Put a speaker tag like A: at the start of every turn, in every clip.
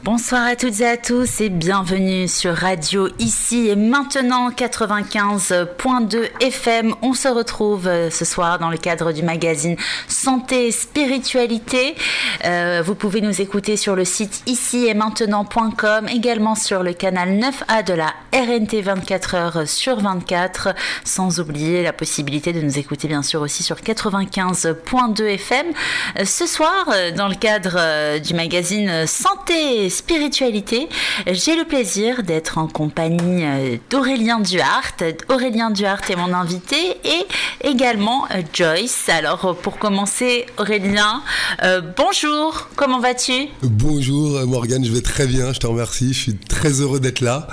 A: Bonsoir à toutes et à tous et bienvenue sur Radio Ici et Maintenant 95.2 FM. On se retrouve ce soir dans le cadre du magazine Santé et Spiritualité. Vous pouvez nous écouter sur le site icietmaintenant.com, également sur le canal 9A de la RNT 24 heures sur 24, sans oublier la possibilité de nous écouter bien sûr aussi sur 95.2 FM. Ce soir, dans le cadre du magazine Santé et Spiritualité, j'ai le plaisir d'être en compagnie d'Aurélien Duhart. Aurélien Duhart est mon invité et également Joyce. Alors pour commencer, Aurélien, bonjour, comment vas-tu?
B: Bonjour Morgane, je vais très bien, je te remercie, je suis très heureux d'être là.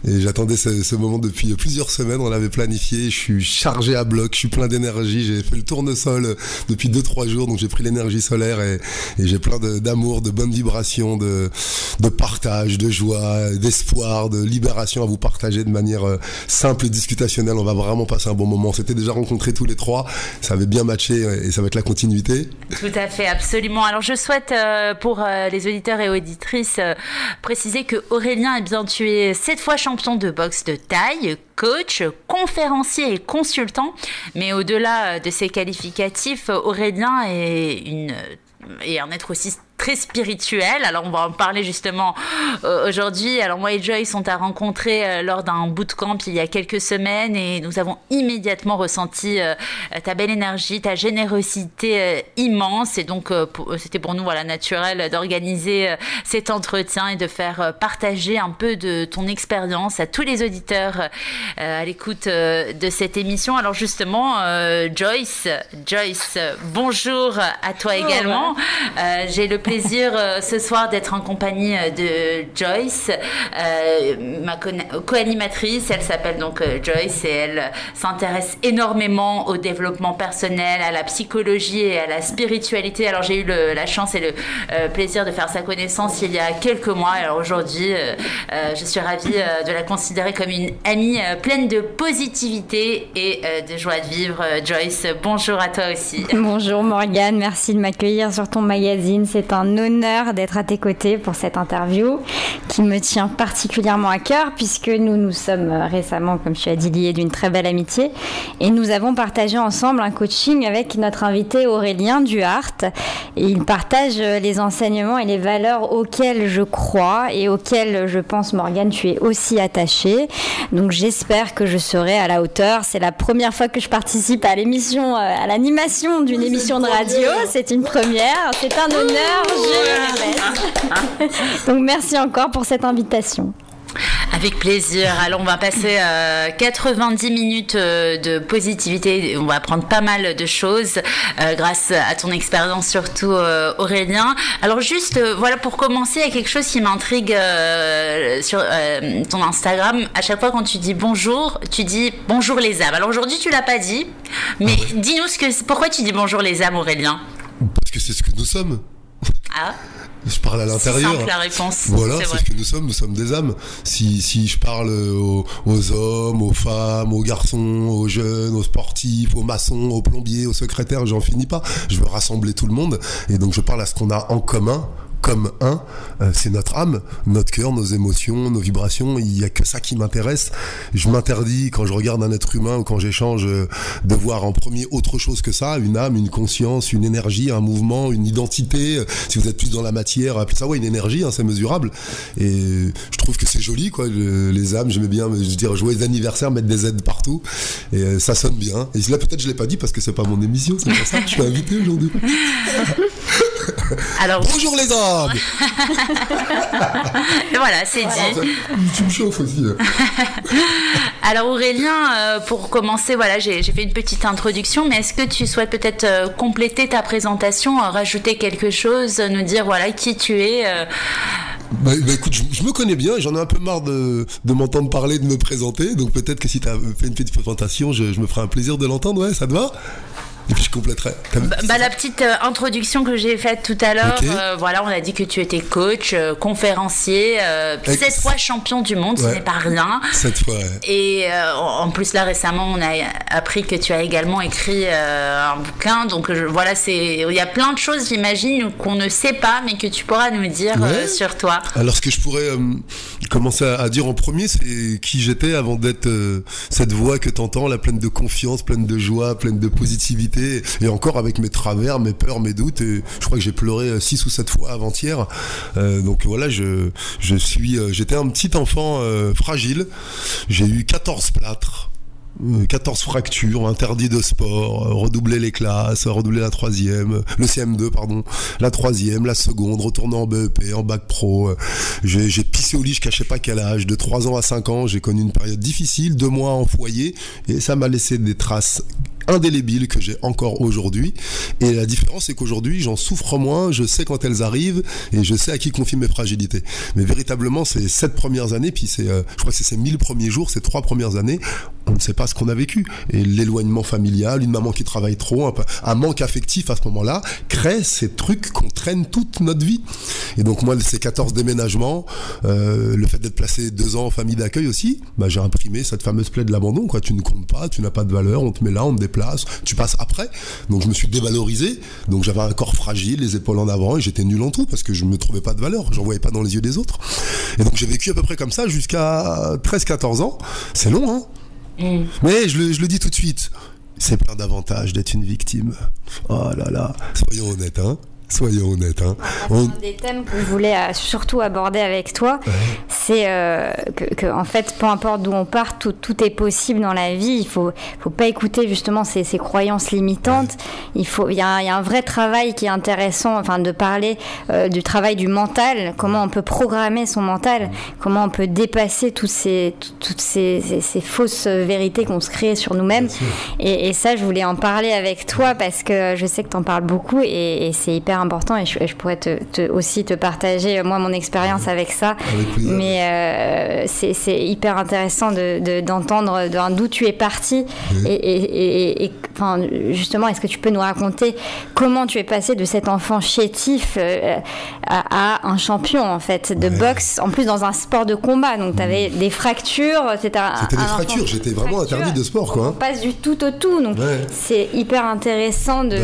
B: Et j'attendais ce moment depuis plusieurs semaines, on l'avait planifié, je suis chargé à bloc, je suis plein d'énergie, j'ai fait le tournesol depuis 2-3 jours, donc j'ai pris l'énergie solaire et j'ai plein d'amour, de bonnes vibrations, de partage, de joie, d'espoir, de libération à vous partager de manière simple et discutationnelle. On va vraiment passer un bon moment. On s'était déjà rencontrés tous les trois, ça avait bien matché et ça va être la continuité.
A: Tout à fait, absolument. Alors je souhaite pour les auditeurs et auditrices préciser que Aurélien, eh bien, tu es 7 fois champion de boxe de taille, coach, conférencier et consultant. Mais au-delà de ces qualificatifs, Aurélien est un être aussi très spirituel. Alors on va en parler justement aujourd'hui. Alors moi et Joyce on t'a rencontré lors d'un bootcamp il y a quelques semaines et nous avons immédiatement ressenti ta belle énergie, ta générosité immense, et donc c'était pour nous naturel d'organiser cet entretien et de faire partager un peu de ton expérience à tous les auditeurs à l'écoute de cette émission. Alors justement Joyce, bonjour à toi également. J'ai le plaisir ce soir d'être en compagnie de Joyce, ma co-animatrice. Elle s'appelle donc Joyce et elle s'intéresse énormément au développement personnel, à la psychologie et à la spiritualité. Alors j'ai eu la chance et le plaisir de faire sa connaissance il y a quelques mois. Alors aujourd'hui, je suis ravie de la considérer comme une amie pleine de positivité et de joie de vivre. Joyce, bonjour à toi aussi.
C: Bonjour Morgane, merci de m'accueillir sur ton magazine. C'est un honneur d'être à tes côtés pour cette interview qui me tient particulièrement à cœur puisque nous sommes récemment, comme tu as dit, liés d'une très belle amitié et nous avons partagé ensemble un coaching avec notre invité Aurélien Duhart et il partage les enseignements et les valeurs auxquelles je crois et auxquelles je pense, Morgane, tu es aussi attachée. Donc j'espère que je serai à la hauteur. C'est la première fois que je participe à l'émission, à l'animation d'une émission de radio. C'est une première. C'est un honneur, je le répète. Donc merci encore pour cette invitation.
A: Avec plaisir. Alors on va passer 90 minutes de positivité. On va apprendre pas mal de choses grâce à ton expérience, surtout Aurélien. Alors juste voilà, pour commencer, il y a quelque chose qui m'intrigue sur ton Instagram. À chaque fois quand tu dis bonjour, tu dis bonjour les âmes. Alors aujourd'hui tu l'as pas dit, mais dis-nous pourquoi tu dis bonjour les âmes, Aurélien.
B: Parce que c'est ce que nous sommes.
A: Ah.
B: Je parle à l'intérieur.
A: C'est simple la réponse.
B: Voilà, c'est ce que nous sommes des âmes. Si je parle aux hommes, aux femmes, aux garçons, aux jeunes, aux sportifs, aux maçons, aux plombiers, aux secrétaires, j'en finis pas. Je veux rassembler tout le monde et donc je parle à ce qu'on a en commun. Comme c'est notre âme, notre cœur, nos émotions, nos vibrations. Il n'y a que ça qui m'intéresse. Je m'interdis, quand je regarde un être humain ou quand j'échange, de voir en premier autre chose que ça, une âme, une conscience, une énergie, un mouvement, une identité. Si vous êtes plus dans la matière, appelez ça une énergie, c'est mesurable. Et je trouve que c'est joli, quoi. Les âmes, j'aimais bien dire joyeux anniversaire, mettre des Z partout. Et ça sonne bien. Et là, peut-être je l'ai pas dit parce que c'est pas mon émission, c'est pour ça que je suis invité aujourd'hui.
A: Alors,
B: bonjour les hommes.
A: Voilà, c'est dit.
B: Tu me chauffes aussi.
A: Alors Aurélien, pour commencer, voilà, j'ai fait une petite introduction, mais est-ce que tu souhaites peut-être compléter ta présentation, rajouter quelque chose, nous dire voilà qui tu es
B: Bah écoute, je me connais bien et j'en ai un peu marre de m'entendre parler, de me présenter, donc peut-être que si tu as fait une petite présentation, je me ferai un plaisir de l'entendre, ouais, ça te va ? Et puis je compléterai.
A: La petite introduction que j'ai faite tout à l'heure, voilà, on a dit que tu étais coach, conférencier, 7 fois champion du monde, ce n'est pas rien.
B: 7 fois,
A: Et en plus, là, récemment, on a appris que tu as également écrit un bouquin. Donc voilà, il y a plein de choses, j'imagine, qu'on ne sait pas, mais que tu pourras nous dire sur toi.
B: Alors, ce que je pourrais commencer à dire en premier, c'est qui j'étais avant d'être cette voix que t'entends, la pleine de confiance, pleine de joie, pleine de positivité, et encore avec mes travers, mes peurs, mes doutes. Et je crois que j'ai pleuré 6 ou 7 fois avant-hier. Donc voilà, j'étais un petit enfant fragile. J'ai eu 14 plâtres, 14 fractures, interdit de sport, redoubler les classes, redoubler la 3e, le CM2 pardon, la 3e, la seconde, retourner en BEP, en bac pro. J'ai pissé au lit, je cachais pas quel âge. De 3 ans à 5 ans, j'ai connu une période difficile, 2 mois en foyer, et ça m'a laissé des traces indélébiles que j'ai encore aujourd'hui. Et la différence, c'est qu'aujourd'hui, j'en souffre moins, je sais quand elles arrivent, et je sais à qui confie mes fragilités. Mais véritablement, ces 7 premières années, puis je crois que c'est ces 1000 premiers jours, ces 3 premières années, on ne sait pas ce qu'on a vécu. Et l'éloignement familial, une maman qui travaille trop, un manque affectif à ce moment-là, crée ces trucs qu'on traîne toute notre vie. Et donc moi, ces 14 déménagements, le fait d'être placé 2 ans en famille d'accueil aussi, j'ai imprimé cette fameuse plaie de l'abandon, quoi. Tu ne comptes pas, tu n'as pas de valeur, on te met là, on te déplace, tu passes après. Donc je me suis dévalorisé, donc j'avais un corps fragile, les épaules en avant, et j'étais nul en tout parce que je me trouvais pas de valeur, j'en voyais pas dans les yeux des autres. Et donc j'ai vécu à peu près comme ça jusqu'à 13-14 ans. C'est long, hein. Mais je le dis tout de suite, c'est plein d'avantages d'être une victime. Oh là là, soyons honnêtes, hein. Soyons honnêtes. Hein.
C: Un des thèmes que je voulais surtout aborder avec toi, c'est que en fait, peu importe d'où on part, tout est possible dans la vie. Il faut pas écouter justement ces croyances limitantes. Il y a un vrai travail qui est intéressant, enfin de parler du travail du mental, comment on peut programmer son mental, comment on peut dépasser toutes ces fausses vérités qu'on se crée sur nous-mêmes. Et ça, je voulais en parler avec toi parce que je sais que tu en parles beaucoup et c'est hyper important et je pourrais aussi te partager moi mon expérience avec ça, mais c'est hyper intéressant d'entendre d'où tu es parti et enfin, justement, est-ce que tu peux nous raconter comment tu es passé de cet enfant chétif à un champion en fait de boxe, en plus dans un sport de combat, donc tu avais des fractures,
B: c'était des fractures, j'étais vraiment interdit de sport, quoi.
C: On passe du tout au tout, donc c'est hyper intéressant de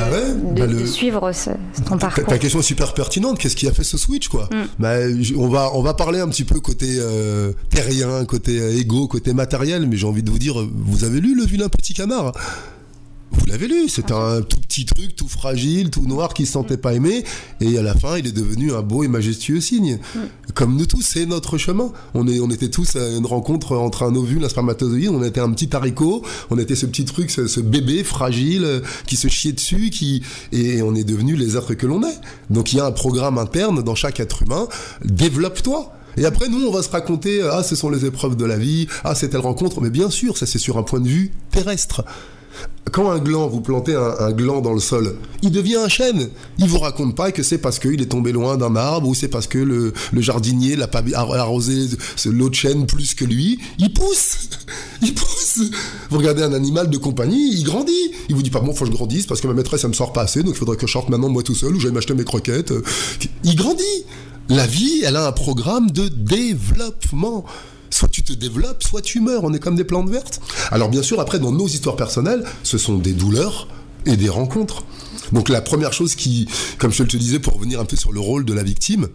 C: suivre ton parcours.
B: Ta question est super pertinente. Qu'est-ce qui a fait ce switch, quoi? On va parler un petit peu côté terrien, côté égo, côté matériel, mais j'ai envie de vous dire, vous avez lu Le vilain petit canard? Vous l'avez lu, c'est un tout petit truc, tout fragile, tout noir, qui ne se sentait pas aimé, et à la fin, il est devenu un beau et majestueux cygne. Comme nous tous, c'est notre chemin. On était tous à une rencontre entre un ovule et un spermatozoïde, on était un petit haricot, on était ce petit truc, ce bébé fragile, qui se chiait dessus, et on est devenus les êtres que l'on est. Donc il y a un programme interne dans chaque être humain, développe-toi. Et après, nous, on va se raconter, ce sont les épreuves de la vie, c'est telle rencontre, mais bien sûr, ça c'est sur un point de vue terrestre. Quand un gland, vous plantez un gland dans le sol, il devient un chêne. Il vous raconte pas que c'est parce qu'il est tombé loin d'un arbre ou c'est parce que le jardinier l'a pas arrosé l'autre chêne plus que lui. Il pousse. Il pousse. Vous regardez un animal de compagnie, il grandit. Il vous dit pas, bon, faut que je grandisse parce que ma maîtresse, elle me sort pas assez, donc il faudrait que je sorte maintenant moi tout seul ou j'aille m'acheter mes croquettes. Il grandit. La vie, elle a un programme de développement. Soit tu te développes, soit tu meurs. On est comme des plantes vertes. Alors bien sûr, après, dans nos histoires personnelles, ce sont des douleurs et des rencontres. Donc la première chose qui, comme je te le disais, pour revenir un peu sur le rôle de la victime,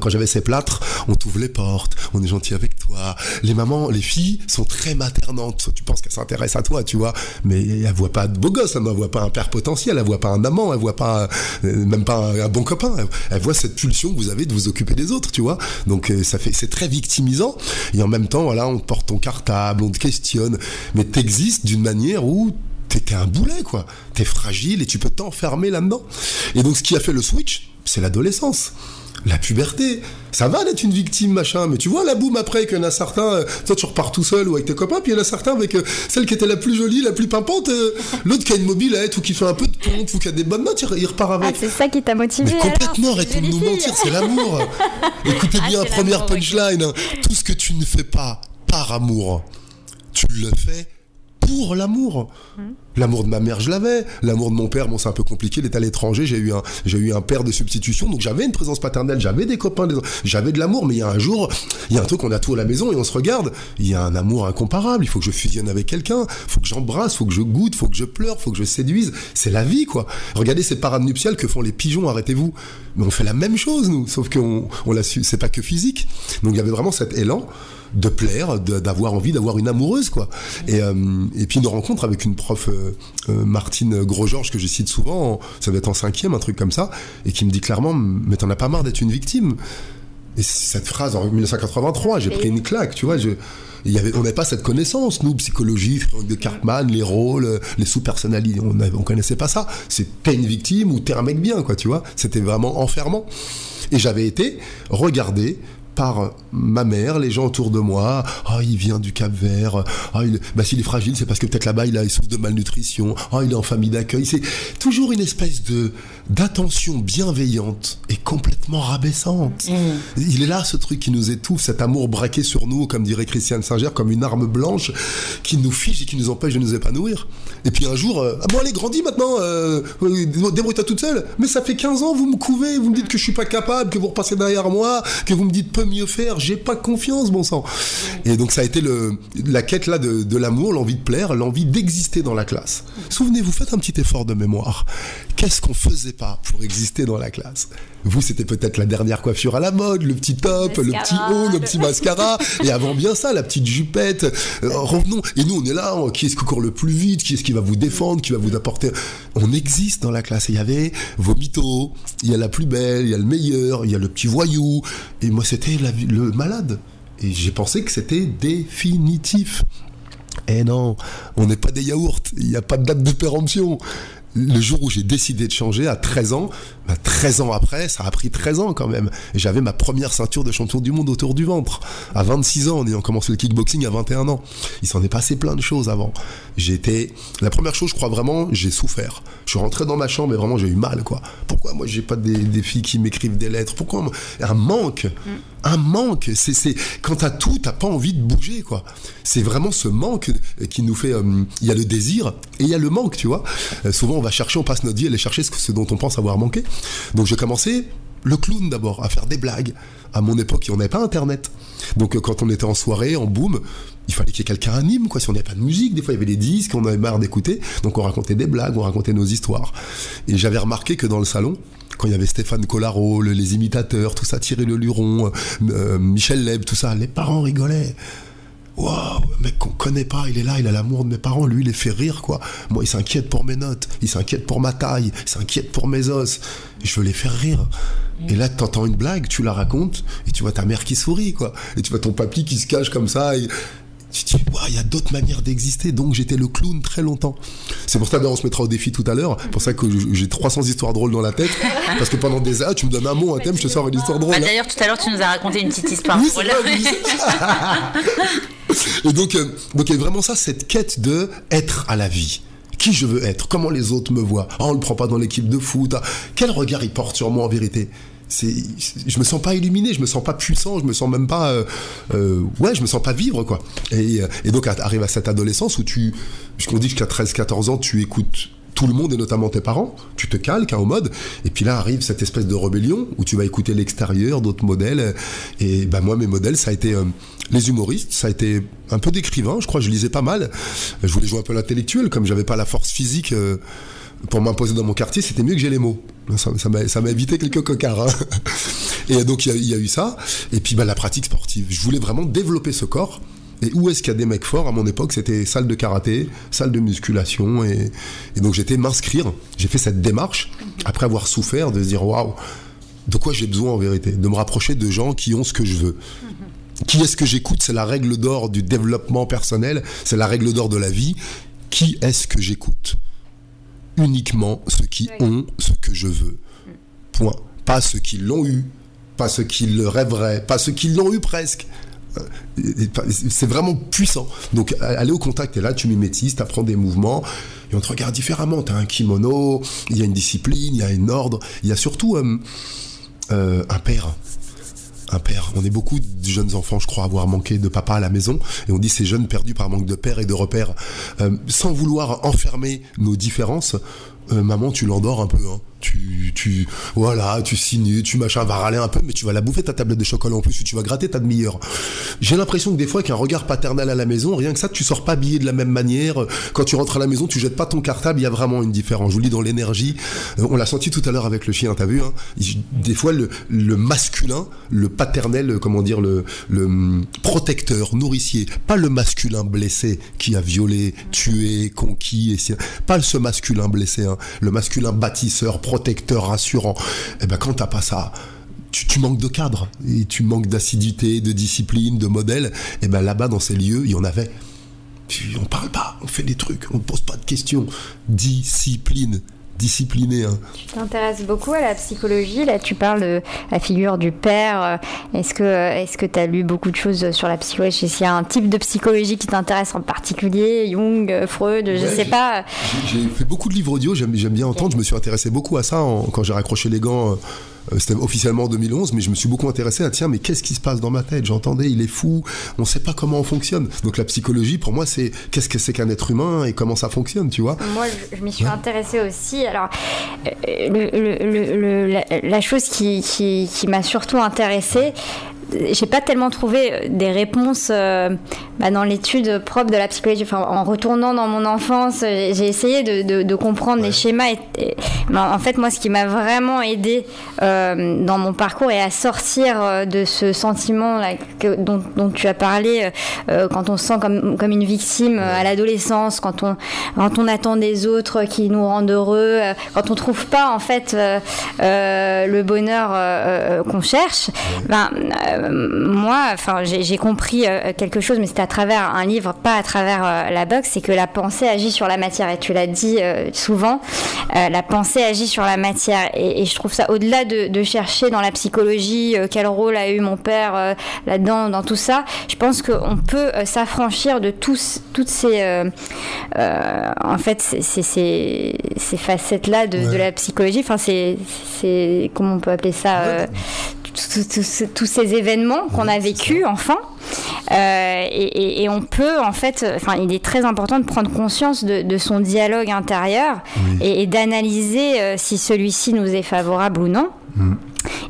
B: quand j'avais ces plâtres, on t'ouvre les portes, on est gentil avec toi. Les mamans, les filles sont très maternantes. Tu penses qu'elles s'intéressent à toi, tu vois, mais elles voient pas de beau gosse, elles ne voient pas un père potentiel, elles voient pas un amant, elles voient pas même pas un bon copain. Elles voient cette pulsion que vous avez de vous occuper des autres, tu vois. Donc c'est très victimisant. Et en même temps, voilà, on te porte ton cartable, on te questionne, mais t'existes d'une manière où t'es un boulet, quoi. T'es fragile et tu peux t'enfermer là-dedans. Et donc ce qui a fait le switch, c'est l'adolescence. La puberté, ça va d'être une victime, machin, mais tu vois la boum après qu'il y en a certains, toi tu repars tout seul ou avec tes copains, puis il y en a certains avec celle qui était la plus jolie, la plus pimpante, l'autre qui a une mobilette ou qui fait un peu de pompe ou qui a des bonnes notes, il repart avec.
C: Ah, c'est ça qui t'a motivé?
B: Mais complètement, arrêtons de nous mentir, c'est l'amour. Écoutez bien, première punchline, hein. Tout ce que tu ne fais pas par amour, tu le fais pour l'amour. L'amour de ma mère, je l'avais. L'amour de mon père, bon, c'est un peu compliqué, il est à l'étranger, j'ai eu un père de substitution, donc j'avais une présence paternelle, j'avais des copains, j'avais de l'amour, mais il y a un jour, il y a un truc, on a tout à la maison et on se regarde, il y a un amour incomparable, il faut que je fusionne avec quelqu'un, il faut que j'embrasse, il faut que je goûte, il faut que je pleure, il faut que je séduise, c'est la vie, quoi. Regardez ces parades nuptiales que font les pigeons, arrêtez-vous. Mais on fait la même chose, nous, sauf qu'on l'a su, c'est pas que physique. Donc il y avait vraiment cet élan de plaire, d'avoir envie d'avoir une amoureuse, quoi. Et puis une rencontre avec une prof, Martine Gros-Georges, que je cite souvent, ça doit être en 5e, un truc comme ça, et qui me dit clairement, mais t'en as pas marre d'être une victime? Et cette phrase, en 1983, j'ai pris une claque, tu vois, on n'avait pas cette connaissance, nous, psychologie, de Cartman, les rôles, les sous-personnalités, on connaissait pas ça. C'est t'es une victime ou t'es un mec bien, quoi, tu vois. C'était vraiment enfermant. Et j'avais été regardé par ma mère, les gens autour de moi. Ah, il vient du Cap-Vert. Ah, s'il est fragile, c'est parce que peut-être là-bas, il souffre de malnutrition. Ah, il est en famille d'accueil. C'est toujours une espèce d'attention bienveillante et complètement rabaissante. Il est là, ce truc qui nous étouffe, cet amour braqué sur nous, comme dirait Christiane Singer, comme une arme blanche qui nous fige et qui nous empêche de nous épanouir. Et puis un jour, bon, allez, grandis maintenant, débrouille-toi toute seule. Mais ça fait 15 ans, vous me couvez, vous me dites que je suis pas capable, que vous repassez derrière moi, que vous me dites peu mieux faire, j'ai pas confiance, bon sang. Et donc ça a été la quête là de l'amour, l'envie de plaire, l'envie d'exister dans la classe. Souvenez-vous, faites un petit effort de mémoire. Qu'est-ce qu'on faisait pas pour exister dans la classe? Vous, c'était peut-être la dernière coiffure à la mode, le petit top, le petit haut, le petit mascara, et avant bien ça, la petite jupette. Revenons. Et nous, on est là, qui est-ce qui court le plus vite, qui est-ce qui va vous défendre, qui va vous apporter. On existe dans la classe. Et il y avait vos mythos, il y a la plus belle, il y a le meilleur, il y a le petit voyou. Et moi, c'était le malade. Et j'ai pensé que c'était définitif. Eh non, on n'est pas des yaourts, il n'y a pas de date de péremption. Le jour où j'ai décidé de changer, à 13 ans, 13 ans après, ça a pris 13 ans quand même. Et j'avais ma première ceinture de champion du monde autour du ventre. À 26 ans, en ayant commencé le kickboxing à 21 ans. Il s'en est passé plein de choses avant. La première chose, je crois vraiment, j'ai souffert. Je suis rentré dans ma chambre et vraiment j'ai eu mal, quoi. Pourquoi moi j'ai pas des filles qui m'écrivent des lettres? Pourquoi un manque? Un manque. C'est quand t'as tout, t'as pas envie de bouger, quoi. C'est vraiment ce manque qui nous fait. Il y a le désir et il y a le manque, tu vois. Souvent on va chercher, on passe notre vie à aller chercher ce dont on pense avoir manqué. Donc j'ai commencé le clown d'abord, à faire des blagues. À mon époque, on n'avait pas Internet. Donc quand on était en soirée, en boom, il fallait qu'il y ait quelqu'un anime, quoi. Si on n'avait pas de musique, des fois il y avait des disques, on avait marre d'écouter. Donc on racontait des blagues, on racontait nos histoires. Et j'avais remarqué que dans le salon, quand il y avait Stéphane Collaro, les imitateurs, tout ça, Thierry Leluron, Michel Leb, tout ça, les parents rigolaient. Waouh, mec qu'on connaît pas, il est là, il a l'amour de mes parents, lui il les fait rire, quoi. Moi il s'inquiète pour mes notes, il s'inquiète pour ma taille, il s'inquiète pour mes os, et je veux les faire rire. Et là t'entends une blague, tu la racontes, et tu vois ta mère qui sourit, quoi. Et tu vois ton papy qui se cache comme ça, et tu te dis, waouh, il y a d'autres manières d'exister. Donc j'étais le clown très longtemps. C'est pour ça qu'on se mettra au défi tout à l'heure. C'est pour ça que j'ai 300 histoires drôles dans la tête. Parce que pendant des heures, tu me donnes un mot, un thème, je te sors une histoire drôle.
A: D'ailleurs, tout à l'heure, tu nous as raconté une petite histoire.
B: Oui, voilà. Et donc il y a vraiment ça, cette quête de être à la vie. Qui je veux être, comment les autres me voient. On le prend pas dans l'équipe de foot. Quel regard ils portent sur moi en vérité. Je me sens pas illuminé, je me sens pas puissant, je me sens même pas je me sens pas vivre, quoi. Et donc arrive à cette adolescence où on dit qu'à 13-14 ans tu écoutes tout le monde et notamment tes parents, tu te calques au mode, et puis là arrive cette espèce de rébellion où tu vas écouter l'extérieur, d'autres modèles, et moi mes modèles ça a été les humoristes, ça a été un peu d'écrivains, je crois que je lisais pas mal, je voulais jouer un peu l'intellectuel, comme j'avais pas la force physique pour m'imposer dans mon quartier, c'était mieux que j'ai les mots. Ça m'a évité quelques cocards. Hein. Et donc il y a eu ça. Et puis la pratique sportive. Je voulais vraiment développer ce corps. Et où est-ce qu'il y a des mecs forts? À mon époque, c'était salle de karaté, salle de musculation. Et donc j'étais m'inscrire. J'ai fait cette démarche, après avoir souffert, de se dire waouh, de quoi j'ai besoin en vérité? De me rapprocher de gens qui ont ce que je veux. Qui est-ce que j'écoute? C'est la règle d'or du développement personnel. C'est la règle d'or de la vie. Qui est-ce que j'écoute? Uniquement ceux qui ont ce que je veux. Point. Pas ceux qui l'ont eu, pas ceux qui le rêveraient, pas ceux qui l'ont eu presque. C'est vraiment puissant. Donc aller au contact, et là tu mimétises, tu apprends des mouvements, et on te regarde différemment. Tu as un kimono, il y a une discipline, il y a un ordre, il y a surtout un père. un père. On est beaucoup de jeunes enfants, je crois, à avoir manqué de papa à la maison, et on dit ces jeunes perdus par manque de père et de repères. Sans vouloir enfermer nos différences, maman, tu l'endors un peu, hein. Voilà, tu signes, tu machin, va râler un peu, mais tu vas la bouffer ta tablette de chocolat en plus, tu vas gratter ta demi-heure. J'ai l'impression que des fois, avec un regard paternel à la maison, rien que ça, tu sors pas habillé de la même manière. Quand tu rentres à la maison, tu jettes pas ton cartable, il y a vraiment une différence. Je vous le dis, dans l'énergie, on l'a senti tout à l'heure avec le chien, t'as vu, hein. Des fois, le masculin, le paternel, comment dire, le protecteur, nourricier, pas le masculin blessé qui a violé, tué, conquis, pas ce masculin blessé, hein. Le masculin bâtisseur, protecteur, rassurant. Eh ben, quand t'as pas ça, tu manques de cadre, et tu manques d'assiduité, de discipline, de modèle. Et ben là-bas, dans ces lieux, il y en avait. On parle pas, on fait des trucs, on pose pas de questions. Discipliné, hein.
C: Tu t'intéresses beaucoup à la psychologie. Là, tu parles de la figure du père. Est-ce que tu as lu beaucoup de choses sur la psychologie? Est-ce qu'il y a un type de psychologie qui t'intéresse en particulier? Jung, Freud, je sais pas.
B: J'ai fait beaucoup de livres audio, j'aime bien entendre. Je me suis intéressé beaucoup à ça quand j'ai raccroché les gants. C'était officiellement en 2011, mais je me suis beaucoup intéressé à tiens, mais qu'est-ce qui se passe dans ma tête? J'entendais, il est fou, on sait pas comment on fonctionne. Donc la psychologie, pour moi, c'est qu'est-ce que c'est qu'un être humain et comment ça fonctionne, tu vois?
C: Moi, je m'y suis intéressée aussi. Alors, la chose qui m'a surtout intéressée, j'ai pas tellement trouvé des réponses dans l'étude propre de la psychologie. Enfin, en retournant dans mon enfance, j'ai essayé de comprendre les schémas. En fait, moi, ce qui m'a vraiment aidé dans mon parcours et à sortir de ce sentiment là, dont tu as parlé, quand on se sent comme une victime à l'adolescence, quand on attend des autres qui nous rendent heureux, quand on trouve pas en fait le bonheur qu'on cherche. Moi, enfin, j'ai compris quelque chose, mais c'était à travers un livre, pas à travers la boxe, c'est que la pensée agit sur la matière. Et tu l'as dit souvent, la pensée agit sur la matière. Et je trouve ça, au-delà de chercher dans la psychologie quel rôle a eu mon père là-dedans, dans tout ça, je pense qu'on peut s'affranchir de toutes ces, en fait, ces facettes-là de la psychologie. Enfin, c'est comment on peut appeler ça, tous ces événements qu'on a vécus, enfin. Et on peut, en fait, enfin, il est très important de prendre conscience de son dialogue intérieur et d'analyser si celui-ci nous est favorable ou non.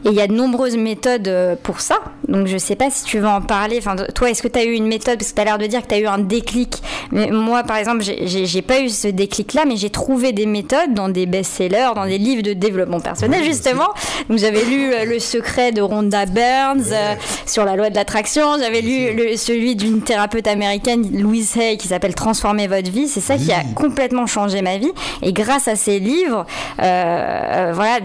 C: Et il y a de nombreuses méthodes pour ça. Donc je ne sais pas si tu veux en parler. Enfin, toi, est-ce que tu as eu une méthode? Parce que tu as l'air de dire que tu as eu un déclic. Mais moi, par exemple, j'ai pas eu ce déclic-là, mais j'ai trouvé des méthodes dans des best-sellers, dans des livres de développement personnel, justement. Donc j'avais lu Le secret de Rhonda Burns sur la loi de l'attraction. J'avais lu celui d'une thérapeute américaine, Louise Hay, qui s'appelle Transformer votre vie. C'est ça qui a complètement changé ma vie. Et grâce à ces livres, voilà,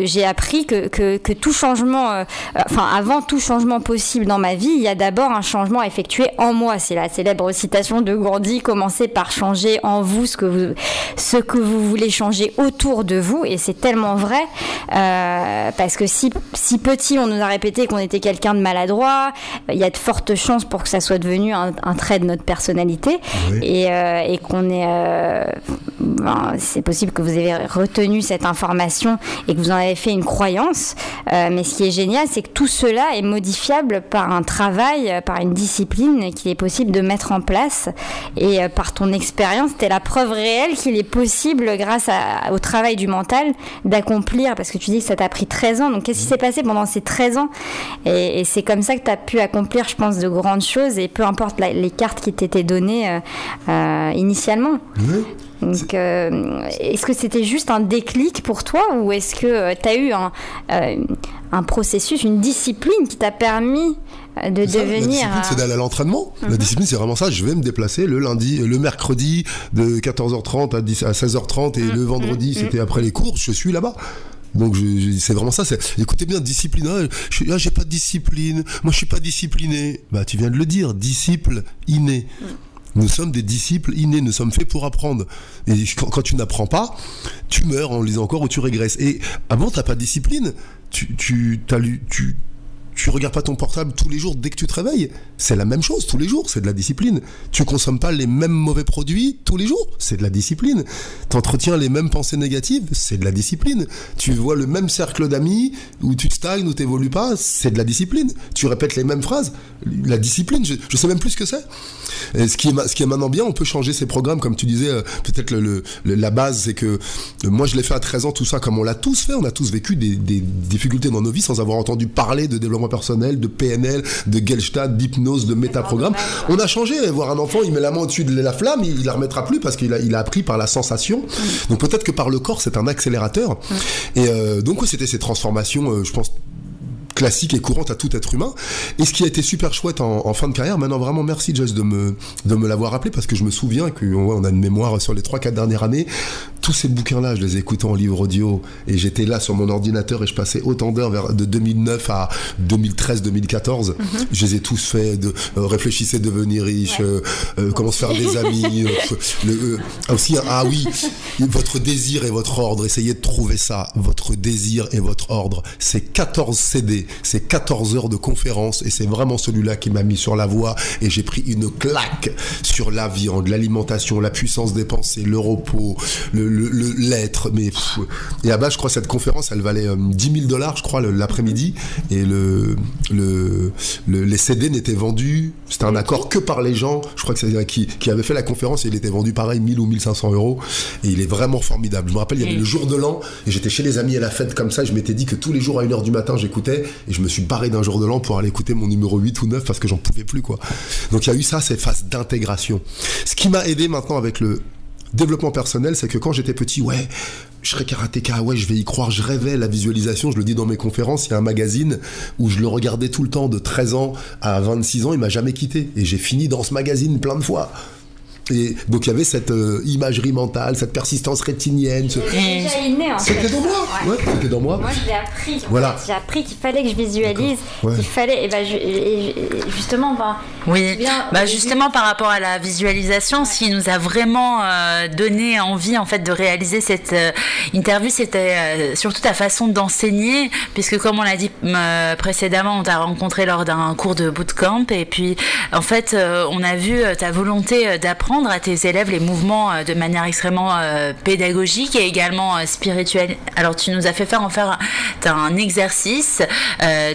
C: j'ai appris que tout changement, enfin avant tout changement possible dans ma vie, il y a d'abord un changement à effectuer en moi. C'est la célèbre citation de Gandhi: commencez par changer en vous ce que vous voulez changer autour de vous. Et c'est tellement vrai, parce que si petit on nous a répété qu'on était quelqu'un de maladroit, il y a de fortes chances pour que ça soit devenu un trait de notre personnalité. Et qu'on ait c'est possible que vous ayez retenu cette information et que vous en avez fait une croyance. Mais ce qui est génial, c'est que tout cela est modifiable par un travail, par une discipline qu'il est possible de mettre en place. Et par ton expérience, tu es la preuve réelle qu'il est possible, grâce au travail du mental, d'accomplir, parce que tu dis que ça t'a pris 13 ans. Donc qu'est-ce qui s'est passé pendant ces 13 ans? Et c'est comme ça que tu as pu accomplir, je pense, de grandes choses, et peu importe les cartes qui t'étaient données initialement. Donc, est-ce que c'était juste un déclic pour toi, ou est-ce que tu as eu un processus, une discipline qui t'a permis de devenir... La
B: discipline, c'est d'aller à l'entraînement. La discipline, c'est vraiment ça. Je vais me déplacer le mercredi de 14h30 à 16h30, et le vendredi, c'était après les cours, je suis là-bas. Donc c'est vraiment ça. Écoutez bien, discipline. J'ai pas de discipline. Moi, je suis pas discipliné. Bah, tu viens de le dire. Disciple inné. Nous sommes des disciples innés, nous sommes faits pour apprendre. Et quand tu n'apprends pas, tu meurs en lisant encore, ou tu régresses. Et avant, t'as pas de discipline. tu regardes pas ton portable tous les jours dès que tu te réveilles. C'est la même chose tous les jours, c'est de la discipline. Tu consommes pas les mêmes mauvais produits tous les jours, c'est de la discipline. T'entretiens les mêmes pensées négatives, c'est de la discipline. Tu vois le même cercle d'amis où tu stagnes, où t'évolues pas, c'est de la discipline. Tu répètes les mêmes phrases, la discipline, je sais même plus ce que c'est. Et ce qui est maintenant bien, on peut changer ses programmes, comme tu disais, peut-être la base, c'est que moi je l'ai fait à 13 ans, tout ça, comme on l'a tous fait, on a tous vécu des difficultés dans nos vies sans avoir entendu parler de développement personnel, de PNL, de Gestalt, d'hypnose, de métaprogramme. On a changé. Voir un enfant, il met la main au-dessus de la flamme, il la remettra plus parce qu'il a appris par la sensation. Donc peut-être que par le corps, c'est un accélérateur. Et donc oui, c'était ces transformations, je pense, classique et courante à tout être humain. Et ce qui a été super chouette en fin de carrière, maintenant vraiment merci Jess de me l'avoir rappelé, parce que je me souviens qu'on a une mémoire sur les 3-4 dernières années. Tous ces bouquins-là, je les ai écoutés en livre audio et j'étais là sur mon ordinateur et je passais autant d'heures de 2009 à 2013-2014. Je les ai tous faits, réfléchissez, devenir riche, comment se faire des amis, aussi, ah oui, votre désir et votre ordre, essayez de trouver ça, votre désir et votre ordre. C'est 14 CD, c'est 14 heures de conférence et c'est vraiment celui-là qui m'a mis sur la voie et j'ai pris une claque sur la viande, l'alimentation, la puissance des pensées, le repos, l'être, mais et à bas, je crois cette conférence elle valait $10 000 je crois l'après-midi et les CD n'étaient vendus, c'était un accord que par les gens, je crois que c'est qui avait fait la conférence et il était vendu pareil 1000 ou 1500 € et il est vraiment formidable. Je me rappelle il y avait le jour de l'an et j'étais chez les amis à la fête comme ça et je m'étais dit que tous les jours à 1h du matin j'écoutais et je me suis barré d'un jour de l'an pour aller écouter mon numéro 8 ou 9 parce que j'en pouvais plus quoi. Donc il y a eu ça, ces phases d'intégration. Ce qui m'a aidé maintenant avec le développement personnel, c'est que quand j'étais petit, ouais, je serais karatéka, ouais, je vais y croire, je rêvais la visualisation, je le dis dans mes conférences, il y a un magazine où je le regardais tout le temps, de 13 ans à 26 ans, il m'a jamais quitté, et j'ai fini dans ce magazine plein de fois. Et donc il y avait cette imagerie mentale, cette persistance rétinienne.
C: Déjà inné en fait.
B: C'était dans moi. Ouais, c'était dans moi.
C: Moi je l'ai appris.
B: Voilà.
C: J'ai appris qu'il fallait que je visualise, qu'il fallait. Et justement,
A: oui. Justement par rapport à la visualisation, ce qui nous a vraiment donné envie en fait de réaliser cette interview, c'était surtout ta façon d'enseigner, puisque comme on l'a dit précédemment, on t'a rencontré lors d'un cours de bootcamp, et puis en fait on a vu ta volonté d'apprendre à tes élèves les mouvements de manière extrêmement pédagogique et également spirituelle. Alors tu nous as fait faire un exercice,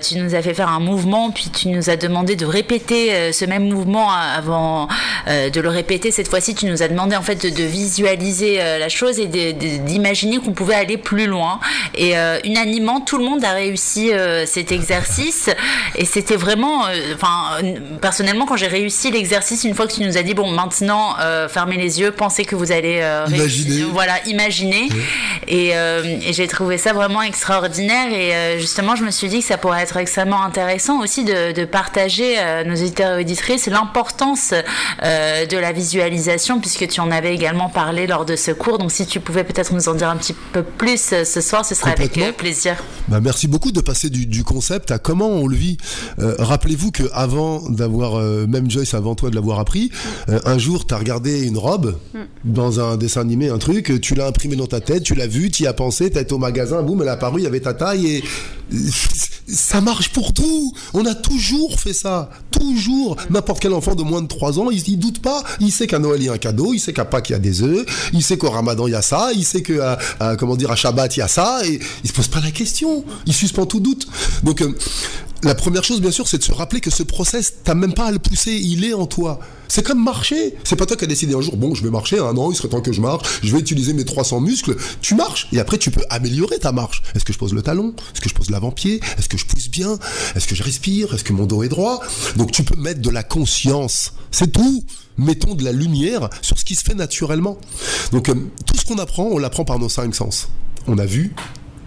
A: tu nous as fait faire un mouvement, puis tu nous as demandé de répéter ce même mouvement avant de le répéter. Cette fois-ci, tu nous as demandé en fait de visualiser la chose et d'imaginer qu'on pouvait aller plus loin. Et unanimement, tout le monde a réussi cet exercice. Et c'était vraiment, personnellement, quand j'ai réussi l'exercice, une fois que tu nous as dit bon, maintenant fermez les yeux, pensez que vous allez imaginer. Oui. Et j'ai trouvé ça vraiment extraordinaire et justement je me suis dit que ça pourrait être extrêmement intéressant aussi de partager nos auditeurs et auditrices l'importance de la visualisation, puisque tu en avais également parlé lors de ce cours. Donc si tu pouvais peut-être nous en dire un petit peu plus ce soir, ce serait avec plaisir.
B: Merci beaucoup de passer du concept à comment on le vit. Rappelez-vous qu'avant d'avoir, même Joyce avant toi de l'avoir appris, un jour t'as regardé une robe dans un dessin animé, un truc, tu l'as imprimé dans ta tête, tu l'as vu, tu y as pensé, t'as été au magasin, boum, elle a apparu, il y avait ta taille et ça marche pour tout. On a toujours fait ça, toujours. N'importe quel enfant de moins de 3 ans, il doute pas, il sait qu'à Noël il y a un cadeau, il sait qu'à Pâques il y a des œufs, il sait qu'au Ramadan il y a ça, il sait qu'à à Shabbat il y a ça, et il se pose pas la question, il suspend tout doute. Donc la première chose, bien sûr, c'est de se rappeler que ce process, t'as même pas à le pousser, il est en toi. C'est comme marcher. C'est pas toi qui as décidé un jour, bon, je vais marcher, un an, il serait temps que je marche, je vais utiliser mes 300 muscles. Tu marches, et après, tu peux améliorer ta marche. Est-ce que je pose le talon? Est-ce que je pose l'avant-pied? Est-ce que je pousse bien? Est-ce que je respire? Est-ce que mon dos est droit? Donc, tu peux mettre de la conscience. C'est tout. Mettons de la lumière sur ce qui se fait naturellement. Donc, tout ce qu'on apprend, on l'apprend par nos 5 sens. On a vu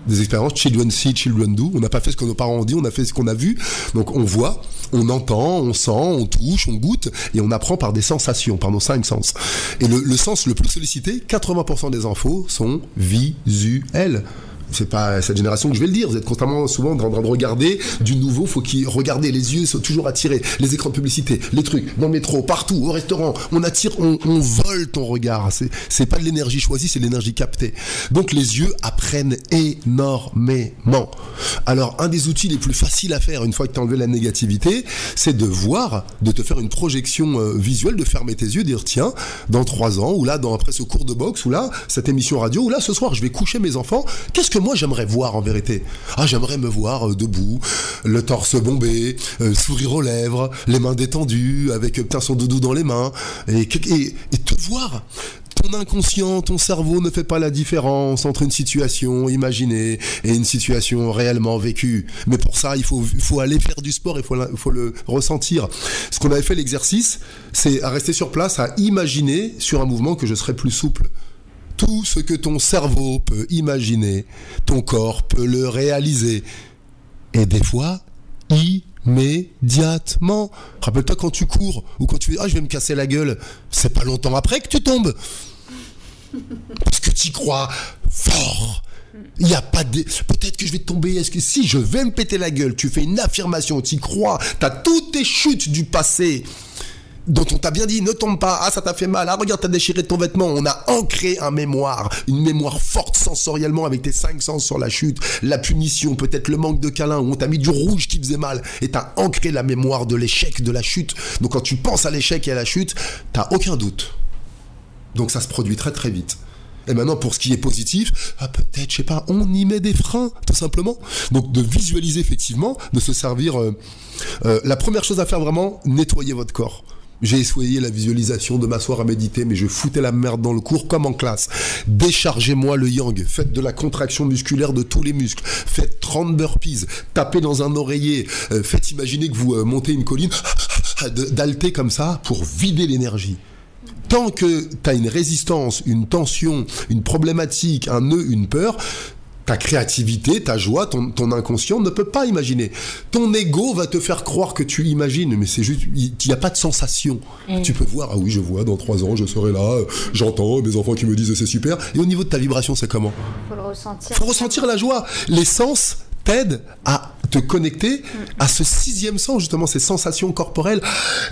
B: des expériences, children see, children do. On n'a pas fait ce que nos parents ont dit, on a fait ce qu'on a vu. Donc on voit, on entend, on sent, on touche, on goûte, et on apprend par des sensations, par nos 5 sens. Et le sens le plus sollicité, 80% des infos sont visuelles. c'est pas à cette génération que je vais le dire, vous êtes constamment souvent en train de regarder du nouveau, faut qu'ils regardent, les yeux sont toujours attirés, les écrans de publicité, les trucs, dans le métro, partout, au restaurant, on attire, on vole ton regard, c'est pas de l'énergie choisie, c'est de l'énergie captée. Donc les yeux apprennent énormément. Alors un des outils les plus faciles à faire une fois que tu as enlevé la négativité, c'est de voir, de te faire une projection visuelle, de fermer tes yeux, dire tiens, dans 3 ans, ou là, après ce cours de boxe, ou là, cette émission radio, ou là, ce soir, je vais coucher mes enfants, qu'est-ce que moi j'aimerais voir en vérité? Ah, j'aimerais me voir debout, le torse bombé, sourire aux lèvres, les mains détendues, avec son doudou dans les mains, et te voir. Ton inconscient, ton cerveau ne fait pas la différence entre une situation imaginée et une situation réellement vécue. Mais pour ça, il faut aller faire du sport, il faut le ressentir. Ce qu'on avait fait l'exercice, c'est à rester sur place, à imaginer sur un mouvement que je serais plus souple. Tout ce que ton cerveau peut imaginer, ton corps peut le réaliser. Et des fois, immédiatement. Rappelle-toi quand tu cours ou quand tu dis « Ah, je vais me casser la gueule », c'est pas longtemps après que tu tombes. Parce que tu crois fort. Il n'y a pas de... Peut-être que je vais tomber. Est-ce que si je vais me péter la gueule, tu fais une affirmation, tu y crois, tu as toutes tes chutes du passé dont on t'a bien dit, ne tombe pas, ah ça t'a fait mal, ah regarde t'as déchiré ton vêtement, on a ancré une mémoire forte sensoriellement avec tes 5 sens sur la chute, la punition, peut-être le manque de câlin, où on t'a mis du rouge qui faisait mal, et t'as ancré la mémoire de l'échec, de la chute. Donc quand tu penses à l'échec et à la chute, t'as aucun doute. Donc ça se produit très très vite. Et maintenant, pour ce qui est positif, peut-être, je sais pas, on y met des freins, tout simplement. Donc de visualiser effectivement, de se servir... la première chose à faire vraiment, nettoyer votre corps. J'ai essayé la visualisation de m'asseoir à méditer, mais je foutais la merde dans le cours comme en classe. Déchargez-moi le yang, faites de la contraction musculaire de tous les muscles, faites 30 burpees, tapez dans un oreiller, faites imaginer que vous montez une colline, d'halter comme ça pour vider l'énergie. Tant que tu as une résistance, une tension, une problématique, un nœud, une peur, ta créativité, ta joie, ton inconscient ne peut pas imaginer. Ton ego va te faire croire que tu imagines, mais c'est juste, il n'y a pas de sensation. Tu peux voir, ah oui, je vois, dans 3 ans, je serai là, j'entends mes enfants qui me disent c'est super. Et au niveau de ta vibration, c'est comment?
C: Faut le ressentir.
B: Faut ressentir la joie. Les sens t'aident à te connecter à ce 6e sens, justement, ces sensations corporelles,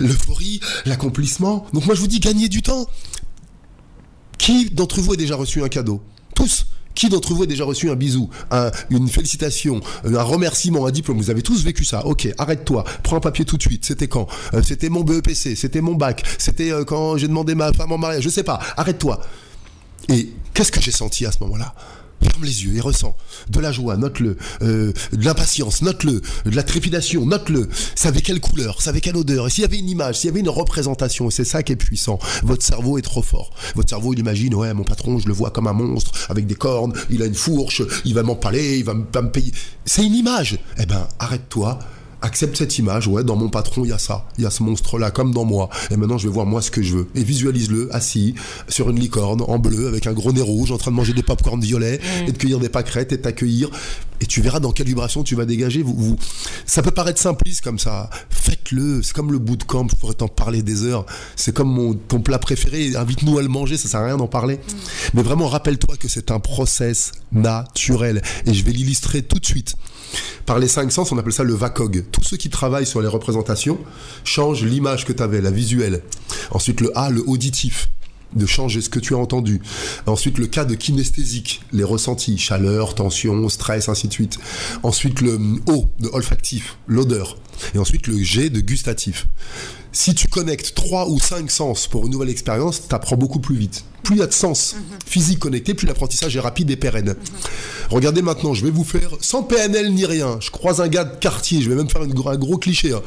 B: l'euphorie, l'accomplissement. Donc moi, je vous dis, gagnez du temps. Qui d'entre vous a déjà reçu un cadeau? Tous. Qui d'entre vous a déjà reçu un bisou, une félicitation, un remerciement, un diplôme? Vous avez tous vécu ça. Ok, arrête-toi, prends un papier tout de suite. C'était quand? C'était mon BEPC, c'était mon bac, c'était quand j'ai demandé ma femme en mariage, je sais pas. Arrête-toi. Et qu'est-ce que j'ai senti à ce moment-là? Ferme les yeux et ressens de la joie, note-le, de l'impatience, note-le, de la trépidation, note-le. C'est avec quelle couleur, c'est avec quelle odeur. Et s'il y avait une image, s'il y avait une représentation, et c'est ça qui est puissant. Votre cerveau est trop fort. Votre cerveau, il imagine, ouais, mon patron, je le vois comme un monstre, avec des cornes, il a une fourche, il va m'empaler, il va me payer. C'est une image. Eh ben, arrête-toi. Accepte cette image, ouais, dans mon patron, il y a ça, il y a ce monstre-là, comme dans moi. Et maintenant, je vais voir moi ce que je veux. Et visualise-le, assis, sur une licorne, en bleu, avec un gros nez rouge, en train de manger des pop-corn violets, et de cueillir des pâquerettes, et de t'accueillir. Et tu verras dans quelle vibration tu vas dégager. Ça peut paraître simpliste comme ça. Faites-le. C'est comme le bootcamp, je pourrais t'en parler des heures. C'est comme ton plat préféré. Invite-nous à le manger, ça sert à rien d'en parler. Mais vraiment, rappelle-toi que c'est un process naturel. Et je vais l'illustrer tout de suite. Par les 5 sens, on appelle ça le VACOG. Tous ceux qui travaillent sur les représentations changent l'image que tu avais, la visuelle. Ensuite, le A, le auditif, de changer ce que tu as entendu. Ensuite, le K de kinesthésique, les ressentis, chaleur, tension, stress, ainsi de suite. Ensuite, le O de olfactif, l'odeur. Et ensuite, le G de gustatif. Si tu connectes 3 ou 5 sens pour une nouvelle expérience, tu apprends beaucoup plus vite. Plus il y a de sens physique connecté, plus l'apprentissage est rapide et pérenne. Regardez maintenant, je vais vous faire, sans PNL ni rien, je croise un gars de quartier, je vais même faire un gros cliché. Hein.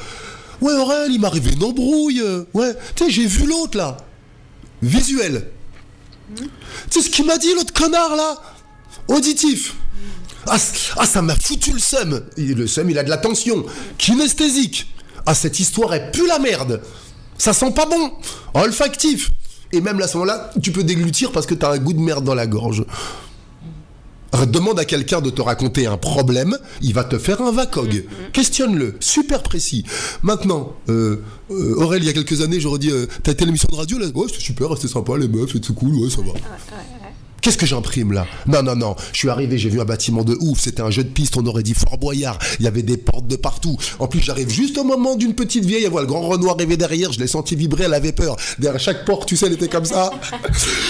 B: Ouais Aurel, il m'est arrivé une embrouille. Ouais, tu sais, j'ai vu l'autre là. Visuel. Tu sais ce qu'il m'a dit l'autre connard là? Auditif. Ah, ça m'a foutu le seum. Le seum, il a de la tension. Kinesthésique. Ah, cette histoire, elle pue la merde. Ça sent pas bon. Olfactif. Et même là, à ce moment-là, tu peux déglutir parce que t'as un goût de merde dans la gorge. Demande à quelqu'un de te raconter un problème, il va te faire un VACOG. Questionne-le, super précis. Maintenant, Aurel, il y a quelques années, j'aurais dit, t'as été à l'émission de radio là? Ouais, c'était super, c'était sympa, les meufs, c'est tout cool, ouais, ça va. Qu'est-ce que j'imprime là? Non. Je suis arrivé, j'ai vu un bâtiment de ouf. C'était un jeu de piste, on aurait dit Fort Boyard. Il y avait des portes de partout. En plus, j'arrive juste au moment d'une petite vieille. Elle voit le grand Renoir arriver derrière. Je l'ai senti vibrer, elle avait peur. Derrière chaque porte, tu sais, elle était comme ça.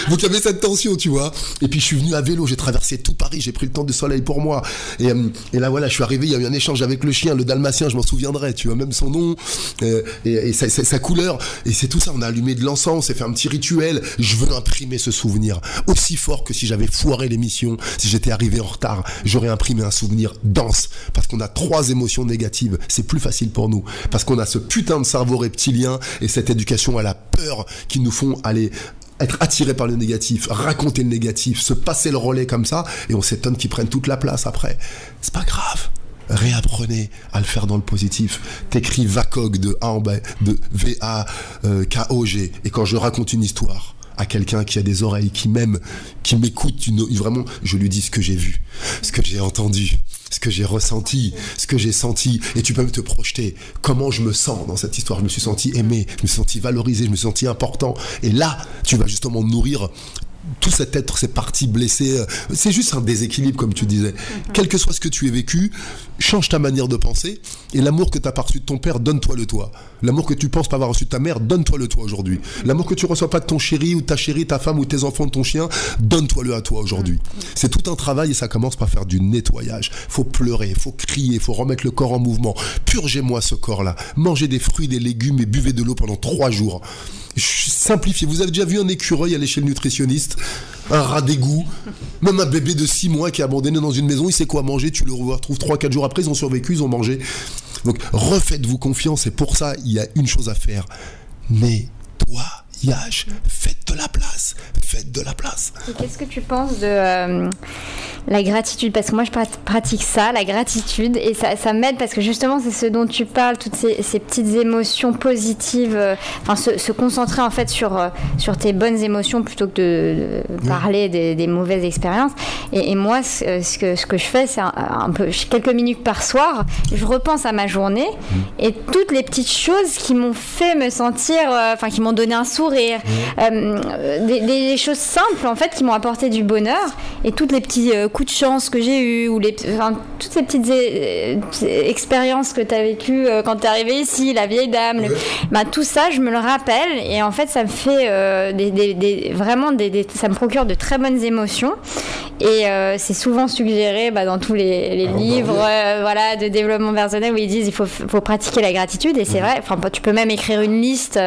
B: Donc il y avait cette tension, tu vois. Et puis je suis venu à vélo, j'ai traversé tout Paris. J'ai pris le temps de soleil pour moi. Et là, voilà, je suis arrivé. Il y a eu un échange avec le chien, le dalmatien. Je m'en souviendrai. Tu vois, même son nom et sa couleur. Et c'est tout ça. On a allumé de l'encens, on s'est fait un petit rituel. Je veux imprimer ce souvenir aussi fort que si j'avais foiré l'émission, si j'étais arrivé en retard, j'aurais imprimé un souvenir dense. Parce qu'on a 3 émotions négatives. C'est plus facile pour nous. Parce qu'on a ce putain de cerveau reptilien et cette éducation à la peur qui nous font aller être attirés par le négatif, raconter le négatif, se passer le relais comme ça, et on s'étonne qu'ils prennent toute la place après. C'est pas grave. Réapprenez à le faire dans le positif. T'écris VACOG de V-A-K-O-G. Et quand je raconte une histoire à quelqu'un qui a des oreilles, qui m'aime, qui m'écoute, vraiment, je lui dis ce que j'ai vu, ce que j'ai entendu, ce que j'ai ressenti, ce que j'ai senti, et tu peux même te projeter comment je me sens dans cette histoire. Je me suis senti aimé, je me suis senti valorisé, je me suis senti important, et là, tu vas justement nourrir tout cet être, ces parties blessées. C'est juste un déséquilibre, comme tu disais. Quel que soit ce que tu aies vécu, change ta manière de penser, et l'amour que tu n'as pas reçu de ton père, donne-toi le toi. L'amour que tu penses pas avoir reçu de ta mère, donne-toi le toi aujourd'hui. L'amour que tu reçois pas de ton chéri ou ta chérie, ta femme ou tes enfants, de ton chien, donne-toi le à toi aujourd'hui. C'est tout un travail et ça commence par faire du nettoyage. Faut pleurer, faut crier, faut remettre le corps en mouvement. Purgez-moi ce corps-là. Mangez des fruits, des légumes et buvez de l'eau pendant 3 jours. Simplifiez. Vous avez déjà vu un écureuil aller chez le nutritionniste, un rat d'égout, même un bébé de 6 mois qui est abandonné dans une maison, il sait quoi manger, tu le retrouves 3-4 jours après, ils ont survécu, ils ont mangé. Donc refaites-vous confiance, et pour ça il y a une chose à faire: nettoyage. Faites de la place, faites de la place.
C: Et qu'est-ce que tu penses de la gratitude? Parce que moi je pratique ça, la gratitude, et ça m'aide parce que justement c'est ce dont tu parles, toutes ces petites émotions positives, se concentrer en fait sur tes bonnes émotions plutôt que de parler des mauvaises expériences. Et moi ce que je fais, c'est un peu quelques minutes par soir, je repense à ma journée et toutes les petites choses qui m'ont fait me sentir, qui m'ont donné un sourire, des choses simples en fait qui m'ont apporté du bonheur, et toutes les petits coups de chance que j'ai eu, ou toutes ces petites expériences que tu as vécues quand tu es arrivé ici, la vieille dame, tout ça je me le rappelle, et en fait ça me fait ça me procure de très bonnes émotions, et c'est souvent suggéré dans tous les livres de développement personnel où ils disent il faut pratiquer la gratitude, et c'est vrai, tu peux même écrire une liste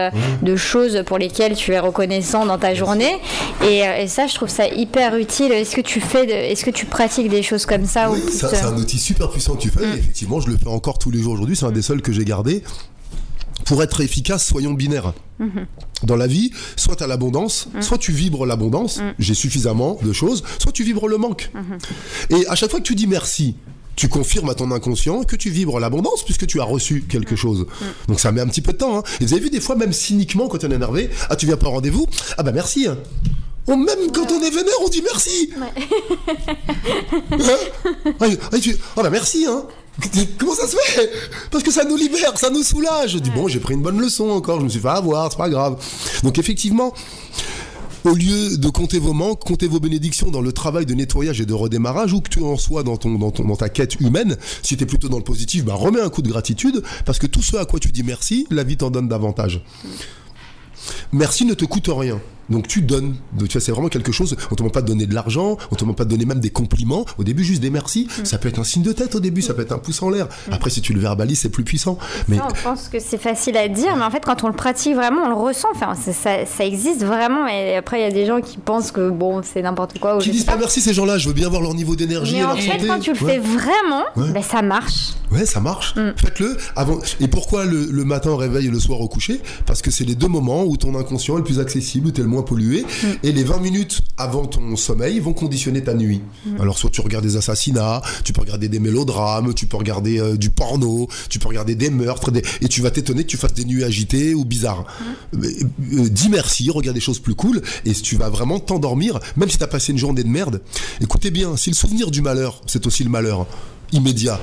C: de choses pour lesquelles tu es reconnaissant dans ta journée, et ça je trouve ça hyper utile. Est-ce que tu pratiques des choses comme ça?
B: Oui, c'est un outil super puissant que tu fais, et effectivement je le fais encore tous les jours aujourd'hui, c'est un des seuls que j'ai gardé. Pour être efficace, soyons binaires. Dans la vie, soit tu as l'abondance, soit tu vibres l'abondance, j'ai suffisamment de choses, soit tu vibres le manque. Et à chaque fois que tu dis merci, tu confirmes à ton inconscient que tu vibres l'abondance puisque tu as reçu quelque chose. Donc ça met un petit peu de temps. Et vous avez vu des fois, même cyniquement, quand on est énervé, tu viens pas au rendez-vous, merci. Même quand on est vénère, on dit merci. Merci. Comment ça se fait? Parce que ça nous libère, ça nous soulage. Je dis j'ai pris une bonne leçon encore, je me suis fait avoir, c'est pas grave. Donc effectivement, au lieu de compter vos manques, comptez vos bénédictions dans le travail de nettoyage et de redémarrage, où que tu en sois dans ta quête humaine. Si tu es plutôt dans le positif, remets un coup de gratitude, parce que tout ce à quoi tu dis merci, la vie t'en donne davantage. Merci ne te coûte rien. Donc tu donnes, tu vois, c'est vraiment quelque chose, on te demande pas de donner de l'argent, on te demande pas de donner même des compliments, au début juste des merci, ça peut être un signe de tête au début, ça peut être un pouce en l'air, après si tu le verbalises c'est plus puissant. Mais
C: on pense que c'est facile à dire, mais en fait quand on le pratique vraiment, on le ressent, ça existe vraiment, et après il y a des gens qui pensent que c'est n'importe quoi.
B: Qui disent pas merci, ces gens-là, je veux bien voir leur niveau d'énergie.
C: Mais en fait quand tu le fais vraiment, ça marche.
B: Ouais, ça marche. Faites-le avant. Et pourquoi le matin au réveil et le soir au coucher? Parce que c'est les 2 moments où ton inconscient est le plus accessible, où t'es le moins pollué, et les 20 minutes avant ton sommeil vont conditionner ta nuit. Alors soit tu regardes des assassinats, tu peux regarder des mélodrames, tu peux regarder du porno, tu peux regarder des meurtres, et tu vas t'étonner que tu fasses des nuits agitées ou bizarres. Dis merci, regarde des choses plus cool, et tu vas vraiment t'endormir, même si t'as passé une journée de merde. Écoutez bien, si le souvenir du malheur, c'est aussi le malheur immédiat,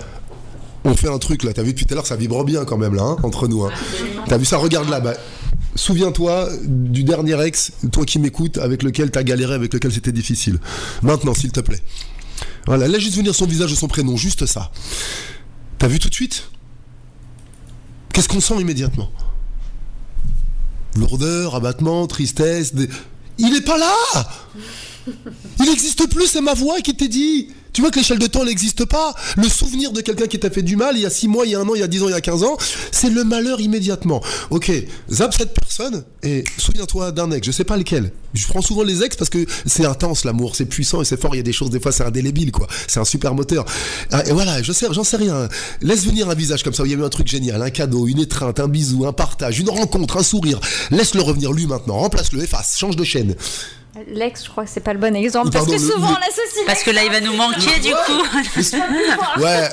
B: on fait un truc là, t'as vu depuis tout à l'heure, ça vibre bien quand même là, entre nous. T'as vu ça, regarde là, souviens-toi du dernier ex, toi qui m'écoutes, avec lequel t'as galéré, avec lequel c'était difficile. Maintenant, s'il te plaît. Voilà, laisse juste venir son visage et son prénom, juste ça. T'as vu tout de suite? Qu'est-ce qu'on sent immédiatement? Lourdeur, abattement, tristesse. Il est pas là! Il n'existe plus, c'est ma voix qui t'ai dit. Tu vois que l'échelle de temps, elle n'existe pas. Le souvenir de quelqu'un qui t'a fait du mal, il y a 6 mois, il y a 1 an, il y a 10 ans, il y a 15 ans, c'est le malheur immédiatement. Ok, zappe cette personne et souviens-toi d'un ex, je sais pas lequel. Je prends souvent les ex parce que c'est intense l'amour, c'est puissant et c'est fort, il y a des choses, des fois c'est indélébile quoi. C'est un super moteur. Et voilà, j'en sais rien. Laisse venir un visage comme ça où il y a eu un truc génial, un cadeau, une étreinte, un bisou, un partage, une rencontre, un sourire. Laisse-le revenir lui maintenant, remplace-le, efface, change de chaîne.
C: L'ex, je crois que c'est pas le bon exemple.
B: Pardon,
C: parce que souvent on l'associe.
A: Parce que là, il va nous manquer du coup.
B: Ouais,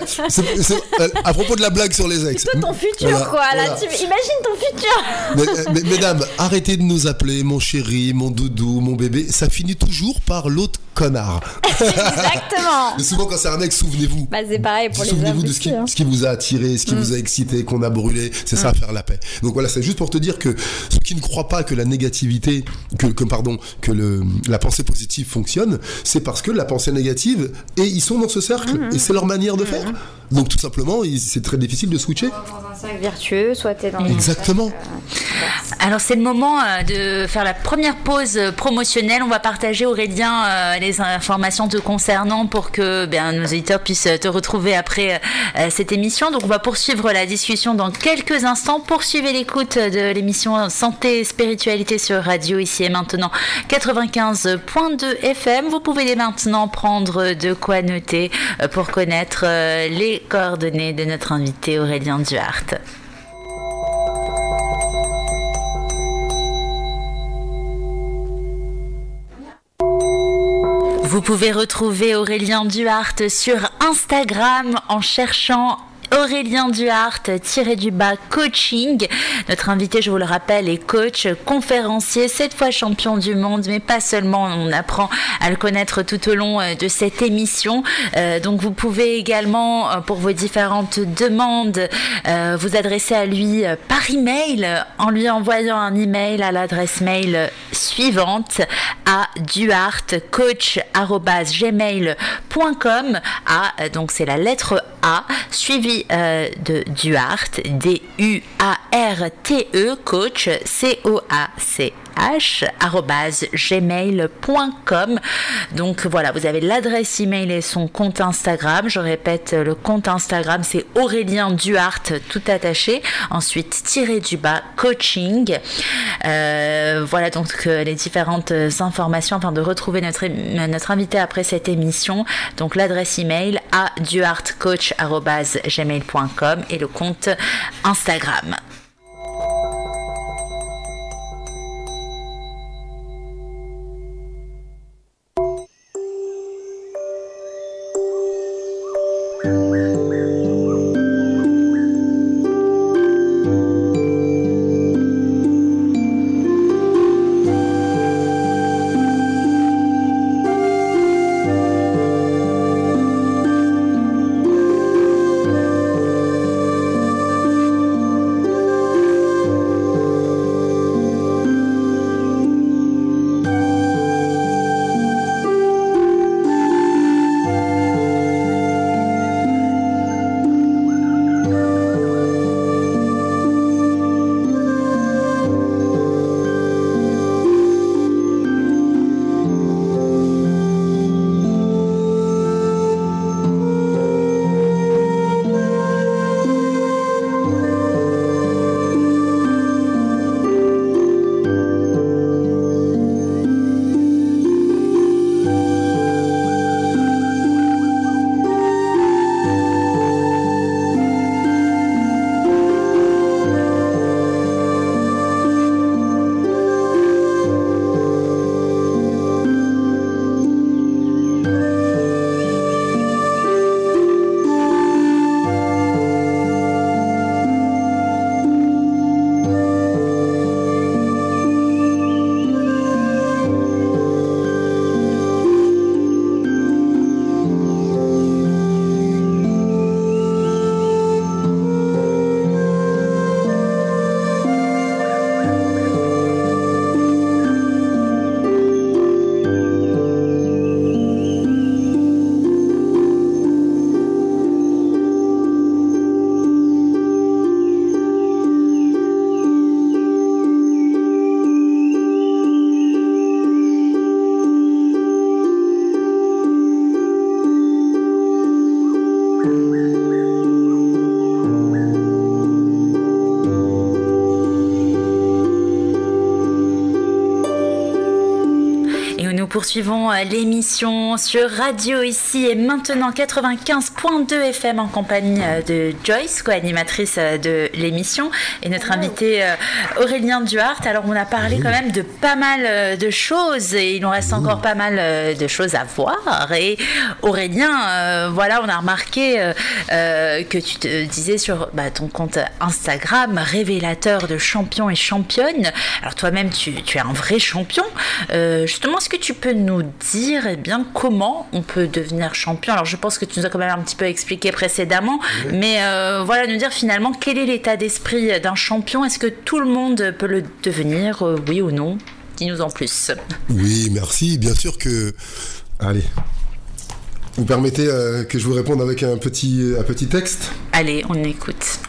B: à propos de la blague sur les ex.
C: Plutôt ton futur, voilà, quoi. Là, voilà. Imagine ton futur.
B: Mesdames, arrêtez de nous appeler mon chéri, mon doudou, mon bébé. Ça finit toujours par l'autre connard.
C: Exactement.
B: Mais souvent, quand c'est un mec, souvenez-vous.
C: Bah, c'est pareil pour les hommes.
B: Souvenez-vous de ce qui vous a attiré, ce qui vous a excité, qu'on a brûlé. C'est ça, faire la paix. Donc voilà, c'est juste pour te dire que ceux qui ne croient pas que la négativité, que la pensée positive fonctionne, c'est parce que la pensée négative, et ils sont dans ce cercle, et c'est leur manière de faire. Donc tout simplement, c'est très difficile de switcher.
C: Dans un cercle vertueux, soit t'es dans
B: Exactement.
A: Alors c'est le moment de faire la première pause promotionnelle. On va partager, Aurélien, les informations te concernant pour que nos auditeurs puissent te retrouver après cette émission. Donc on va poursuivre la discussion dans quelques instants. Poursuivez l'écoute de l'émission Santé et Spiritualité sur Radio Ici et Maintenant 95.2 FM. Vous pouvez dès maintenant prendre de quoi noter pour connaître les coordonnées de notre invité Aurélien Duhart. Vous pouvez retrouver Aurélien Duhart sur Instagram en cherchant Aurélien Duhart _coaching. Notre invité, je vous le rappelle, est coach, conférencier, 7 fois champion du monde, mais pas seulement. On apprend à le connaître tout au long de cette émission. Donc vous pouvez également, pour vos différentes demandes, vous adresser à lui par email en lui envoyant un email à l'adresse mail suivante à duhartcoach@gmail.com. Donc c'est la lettre A suivi de Duhart, DUARTE, coach, COACH@gmail.com. Donc voilà, vous avez l'adresse email et son compte Instagram. Je répète, le compte Instagram c'est Aurélien Duhart, tout attaché. Ensuite coaching. Voilà donc les différentes informations afin de retrouver notre invité après cette émission. Donc l'adresse email à duhartcoach@gmail.com et le compte Instagram. poursuivons l'émission sur Radio Ici et Maintenant 95.2 FM en compagnie de Joyce, co-animatrice de l'émission, et notre invité Aurélien Duhart. Alors on a parlé quand même de pas mal de choses et il nous reste encore pas mal de choses à voir. Et Aurélien, voilà, on a remarqué que tu te disais sur ton compte Instagram, révélateur de champions et championnes. Alors toi-même tu es un vrai champion. Justement, est-ce que tu peux nous dire comment on peut devenir champion? Alors je pense que tu nous as quand même un petit peu expliqué précédemment, mais voilà, nous dire finalement quel est l'état d'esprit d'un champion. Est-ce que tout le monde peut le devenir, oui ou non? Dis-nous en plus.
B: Oui, merci. Bien sûr que... Allez. Vous permettez que je vous réponde avec un petit texte?
A: Allez, on écoute.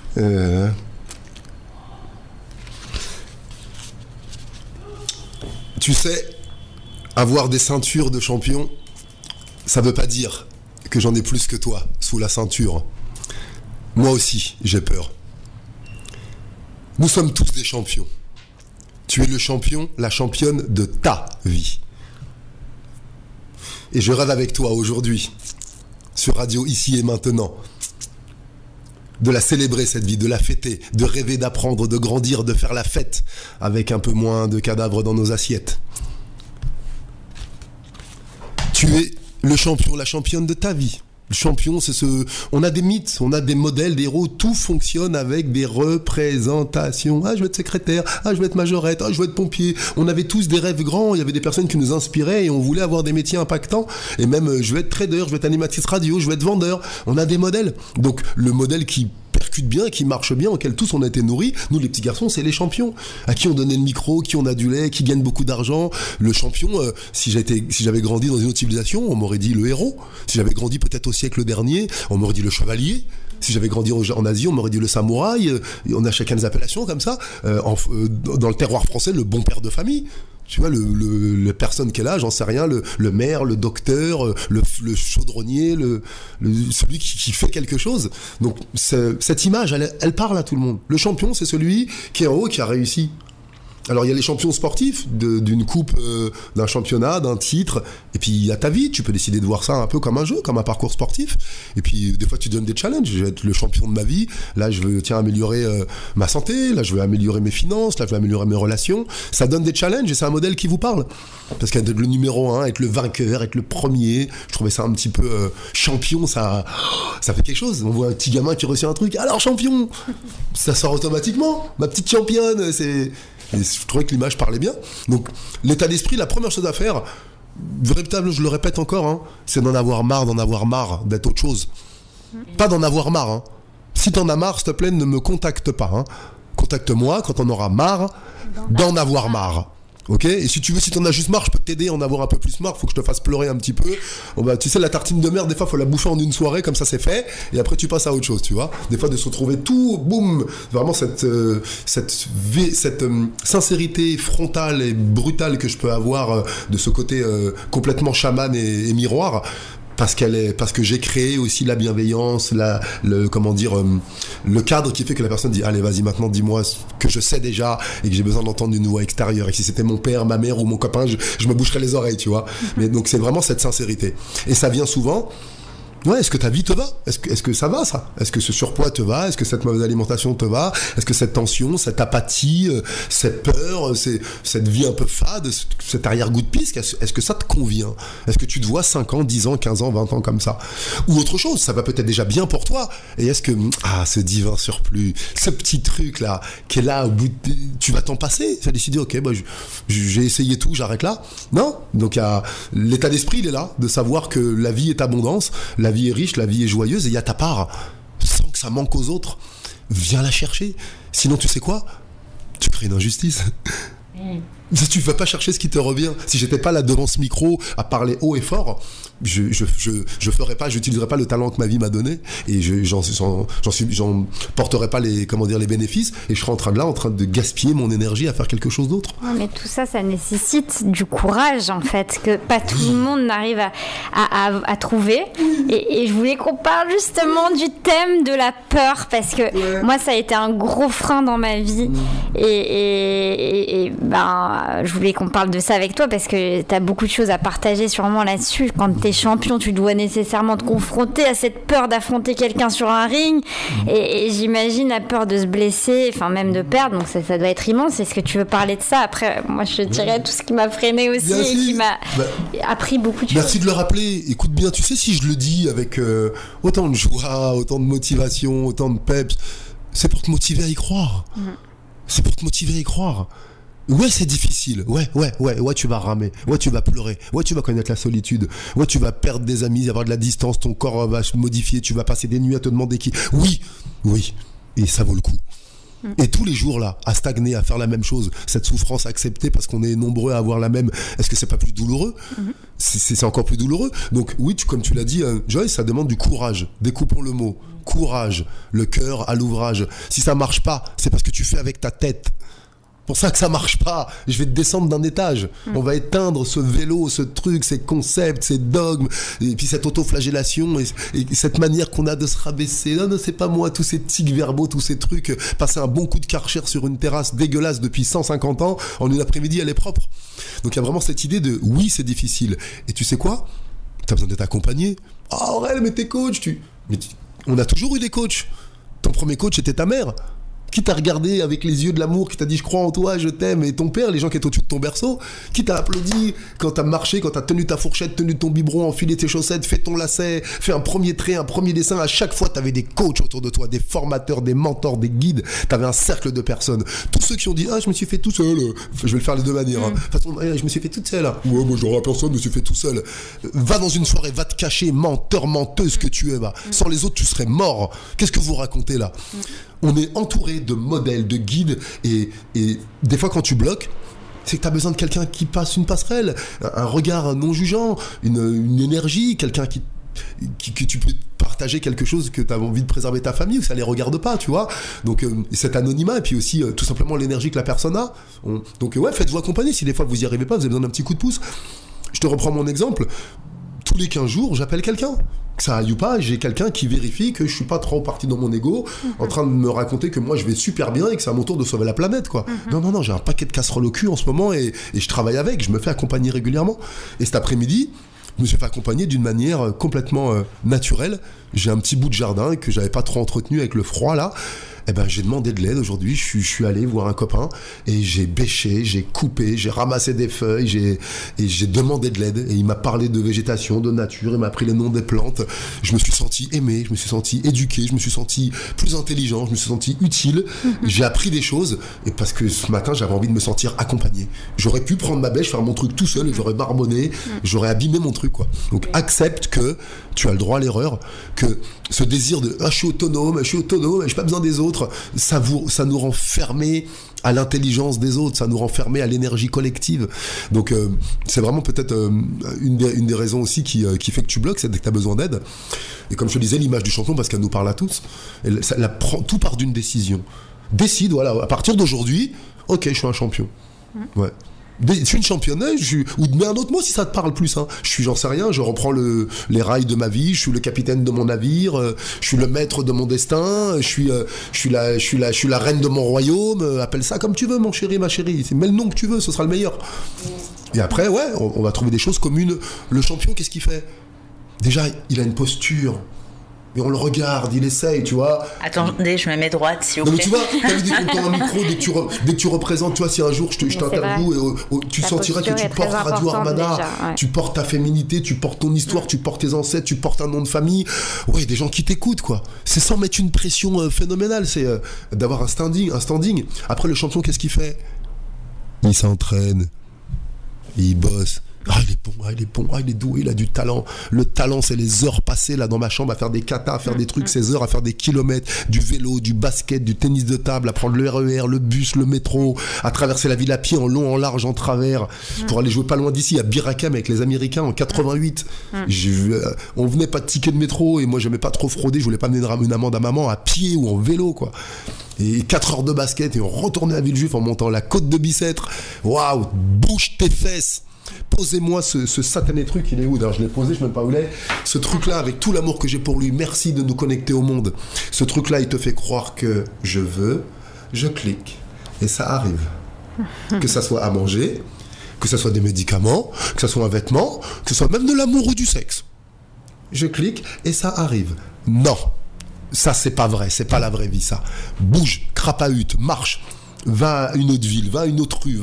B: Tu sais, avoir des ceintures de champion, ça veut pas dire que j'en ai plus que toi sous la ceinture. Moi aussi, j'ai peur. Nous sommes tous des champions. Tu es le champion, la championne de ta vie. Et je rêve avec toi aujourd'hui, sur Radio Ici et Maintenant, de la célébrer cette vie, de la fêter, de rêver d'apprendre, de grandir, de faire la fête avec un peu moins de cadavres dans nos assiettes. Tu es le champion, la championne de ta vie. Le champion, c'est on a des mythes, on a des modèles, des héros, tout fonctionne avec des représentations. Ah, je veux être secrétaire, ah, je veux être majorette, ah, je veux être pompier. On avait tous des rêves grands, il y avait des personnes qui nous inspiraient et on voulait avoir des métiers impactants. Et même, je veux être trader, je veux être animatrice radio, je veux être vendeur. On a des modèles. Donc, le modèle qui percute bien, qui marche bien, auquel tous on a été nourris, nous les petits garçons, c'est les champions. À qui on donnait le micro, qui on adulait, qui gagne beaucoup d'argent. Le champion, si j'avais grandi dans une autre civilisation, on m'aurait dit le héros. Si j'avais grandi peut-être au siècle dernier, on m'aurait dit le chevalier. Si j'avais grandi en Asie, on m'aurait dit le samouraï. On a chacun des appellations comme ça. Dans le terroir français, le bon père de famille. Tu vois, la personne qu'elle a, j'en sais rien, le maire, le docteur, le chaudronnier, celui qui fait quelque chose. Donc, cette image, elle parle à tout le monde. Le champion, c'est celui qui est en haut, qui a réussi. Alors, il y a les champions sportifs d'une coupe, d'un championnat, d'un titre. Et puis, il y a ta vie. Tu peux décider de voir ça un peu comme un jeu, comme un parcours sportif. Et puis, des fois, tu donnes des challenges. Je vais être le champion de ma vie. Là, je veux, améliorer ma santé. Là, je veux améliorer mes finances. Là, je veux améliorer mes relations. Ça donne des challenges et c'est un modèle qui vous parle. Parce qu'être le numéro 1, être le vainqueur, être le premier, je trouvais ça un petit peu champion. Ça fait quelque chose. On voit un petit gamin qui réussit un truc. Alors, champion! Ça sort automatiquement. Ma petite championne, c'est... Et je trouvais que l'image parlait bien. Donc, l'état d'esprit, la première chose à faire, véritable, je le répète encore, c'est d'en avoir marre d'être autre chose. Pas d'en avoir marre. Si t'en as marre, s'il te plaît, ne me contacte pas. Contacte-moi quand on aura marre d'en avoir marre. Ok? Et si tu veux, si t'en as juste marre, je peux t'aider à en avoir un peu plus marre. Faut que je te fasse pleurer un petit peu. Tu sais, la tartine de merde, des fois, faut la bouffer en une soirée, comme ça c'est fait. Et après, tu passes à autre chose, tu vois. Des fois, de se retrouver tout, boum. Vraiment, cette sincérité frontale et brutale que je peux avoir de ce côté complètement chaman et miroir. Parce que j'ai créé aussi la bienveillance, le cadre qui fait que la personne dit allez vas-y maintenant dis-moi ce que je sais déjà et que j'ai besoin d'entendre une voix extérieure, et que si c'était mon père, ma mère ou mon copain, je me boucherais les oreilles, tu vois. Mais donc c'est vraiment cette sincérité et ça vient souvent. Ouais, est-ce que ta vie te va? Est-ce que ça va, ça? Est-ce que ce surpoids te va? Est-ce que cette mauvaise alimentation te va? Est-ce que cette tension, cette apathie, cette peur, cette vie un peu fade, cet arrière-goût de pisque, est-ce que ça te convient? Est-ce que tu te vois 5 ans, 10 ans, 15 ans, 20 ans comme ça? Ou autre chose, ça va peut-être déjà bien pour toi. Et est-ce que, ce divin surplus, ce petit truc-là, qui est là au bout tu vas t'en passer? Tu vas décider, ok, j'ai essayé tout, j'arrête là. Non? Donc, l'état d'esprit, il est là, de savoir que la vie est abondance, la vie est riche, la vie est joyeuse et il y a ta part. Sans que ça manque aux autres, viens la chercher. Sinon, tu sais quoi? Tu crées une injustice. Si tu ne vas pas chercher ce qui te revient, si j'étais pas là devant ce micro à parler haut et fort, j'utiliserais pas le talent que ma vie m'a donné et j'en porterais pas les bénéfices et je serais en train de gaspiller mon énergie à faire quelque chose d'autre.
C: Ouais, mais tout ça, ça nécessite du courage en fait, que pas tout le monde n'arrive à trouver. Et je voulais qu'on parle justement du thème de la peur parce que moi, ça a été un gros frein dans ma vie et je voulais qu'on parle de ça avec toi parce que tu as beaucoup de choses à partager sûrement là-dessus. Quand tu es champion, tu dois nécessairement te confronter à cette peur d'affronter quelqu'un sur un ring et j'imagine la peur de se blesser, enfin même de perdre, donc ça doit être immense. Est-ce que tu veux parler de ça? Après, moi je te dirais tout ce qui m'a freiné aussi et qui m'a appris beaucoup de choses.
B: Merci de le rappeler. Écoute bien, tu sais, si je le dis avec autant de joie, autant de motivation, autant de peps, c'est pour te motiver à y croire. C'est pour te motiver à y croire. Ouais, c'est difficile. Ouais, tu vas ramer. Ouais, tu vas pleurer. Ouais, tu vas connaître la solitude. Ouais, tu vas perdre des amis, avoir de la distance, ton corps va se modifier, tu vas passer des nuits à te demander qui. Oui. Et ça vaut le coup. Et tous les jours là, à stagner, à faire la même chose, cette souffrance acceptée parce qu'on est nombreux à avoir la même, est-ce que c'est pas plus douloureux? C'est encore plus douloureux. Donc oui, comme tu l'as dit, Joyce, ça demande du courage. Découpons le mot. Courage, le cœur à l'ouvrage. Si ça marche pas, c'est parce que tu fais avec ta tête. Pour ça que ça marche pas, je vais te descendre d'un étage. On va éteindre ce vélo, ce truc, ces concepts, ces dogmes, et puis cette autoflagellation et cette manière qu'on a de se rabaisser. Non, c'est pas moi, tous ces tics verbaux, tous ces trucs. Passer un bon coup de Karcher sur une terrasse dégueulasse depuis 150 ans, en une après-midi, elle est propre. Donc il y a vraiment cette idée de oui, c'est difficile. Et tu sais quoi? T'as besoin d'être accompagné. Ah, Aurel, mais t'es coach, on a toujours eu des coachs. Ton premier coach était ta mère. Qui t'a regardé avec les yeux de l'amour, qui t'a dit je crois en toi, je t'aime, et ton père, les gens qui étaient au-dessus de ton berceau, qui t'a applaudi quand t'as marché, quand t'as tenu ta fourchette, tenu ton biberon, enfilé tes chaussettes, fait ton lacet, fait un premier trait, un premier dessin. À chaque fois, t'avais des coachs autour de toi, des formateurs, des mentors, des guides. T'avais un cercle de personnes. Tous ceux qui ont dit je me suis fait tout seul. Je vais le faire les deux manières. De toute façon, je me suis fait toute seule. Ouais, moi j'aurais personne, je me suis fait tout seul. Va dans une soirée, va te cacher, menteur, menteuse que tu es. Sans les autres, tu serais mort. Qu'est-ce que vous racontez là? On est entouré de modèles, de guides, et des fois quand tu bloques, c'est que tu as besoin de quelqu'un qui passe une passerelle, un regard non jugeant, une énergie, quelqu'un que tu peux partager quelque chose que tu as envie de préserver ta famille, ou ça les regarde pas, tu vois. Donc cet anonymat, et puis aussi tout simplement l'énergie que la personne a. Donc faites-vous accompagner. Si des fois vous y arrivez pas, vous avez besoin d'un petit coup de pouce. Je te reprends mon exemple. Tous les 15 jours, j'appelle quelqu'un. Que ça aille ou pas, j'ai quelqu'un qui vérifie que je suis pas trop parti dans mon ego, en train de me raconter que moi je vais super bien et que c'est à mon tour de sauver la planète, quoi. Non, j'ai un paquet de casseroles au cul en ce moment et je travaille avec, je me fais accompagner régulièrement. Et cet après-midi, je me suis fait accompagner d'une manière complètement naturelle. J'ai un petit bout de jardin que j'avais pas trop entretenu avec le froid là. J'ai demandé de l'aide aujourd'hui, je suis allé voir un copain et j'ai bêché, j'ai coupé, j'ai ramassé des feuilles et j'ai demandé de l'aide, et il m'a parlé de végétation, de nature, il m'a appris les noms des plantes. Je me suis senti aimé, je me suis senti éduqué, je me suis senti plus intelligent, je me suis senti utile. J'ai appris des choses, et parce que ce matin j'avais envie de me sentir accompagné. J'aurais pu prendre ma bêche, faire mon truc tout seul, et j'aurais marmonné, j'aurais abîmé mon truc, quoi. Donc accepte que tu as le droit à l'erreur, que ce désir de je suis autonome, j'ai pas besoin des autres, ça nous rend fermés à l'intelligence des autres, ça nous rend fermés à l'énergie collective. Donc c'est vraiment peut-être une des raisons aussi qui fait que tu bloques, c'est que tu as besoin d'aide. Et comme je te disais, l'image du champion, parce qu'elle nous parle à tous, tout part d'une décision. Décide, voilà, à partir d'aujourd'hui, ok, je suis un champion. Ouais. Je suis une championne, mais un autre mot si ça te parle plus. Je suis, j'en sais rien, je reprends les rails de ma vie, je suis le capitaine de mon navire, je suis le maître de mon destin, je suis la reine de mon royaume, appelle ça comme tu veux, mon chéri, ma chérie, mets le nom que tu veux, ce sera le meilleur. Et après, on va trouver des choses communes. Le champion, qu'est-ce qu'il fait? Déjà, il a une posture. Et on le regarde, il essaye, tu vois.
A: Attendez, je me mets droite, s'il vous plaît.
B: Mais tu vois, t'as vu, dès qu'on a un micro, dès que tu représentes, tu vois, si un jour je t'interviewe, tu sentiras que tu portes Radio Armada, tu portes ta féminité, tu portes ton histoire, tu portes tes ancêtres, tu portes un nom de famille. Ouais, des gens qui t'écoutent, quoi. C'est sans mettre une pression phénoménale, c'est d'avoir un standing. Après, le champion, qu'est-ce qu'il fait? Il s'entraîne, il bosse. Il est bon, il est doué, il a du talent. Le talent, c'est les heures passées là dans ma chambre à faire des katas, à faire des trucs, ces heures à faire des kilomètres, du vélo, du basket, du tennis de table, à prendre le RER, le bus, le métro, à traverser la ville à pied en long, en large, en travers, pour aller jouer pas loin d'ici, à Birakem avec les Américains en 88. On venait pas de ticket de métro et moi j'aimais pas trop frauder, je voulais pas mener une amende à maman à pied ou en vélo, quoi. Et 4 heures de basket et on retournait à Villejuif en montant la côte de Bicêtre. Waouh, bouge tes fesses. Posez-moi ce satané truc, il est où? D'ailleurs, je l'ai posé, je ne sais même pas où il est. Ce truc-là, avec tout l'amour que j'ai pour lui, merci de nous connecter au monde. Ce truc-là, il te fait croire que je veux, je clique, et ça arrive. Que ça soit à manger, que ça soit des médicaments, que ça soit un vêtement, que ce soit même de l'amour ou du sexe. Je clique et ça arrive. Non, ça c'est pas vrai, c'est pas la vraie vie ça. Bouge, crapahute, marche. Va à une autre ville, va à une autre rue,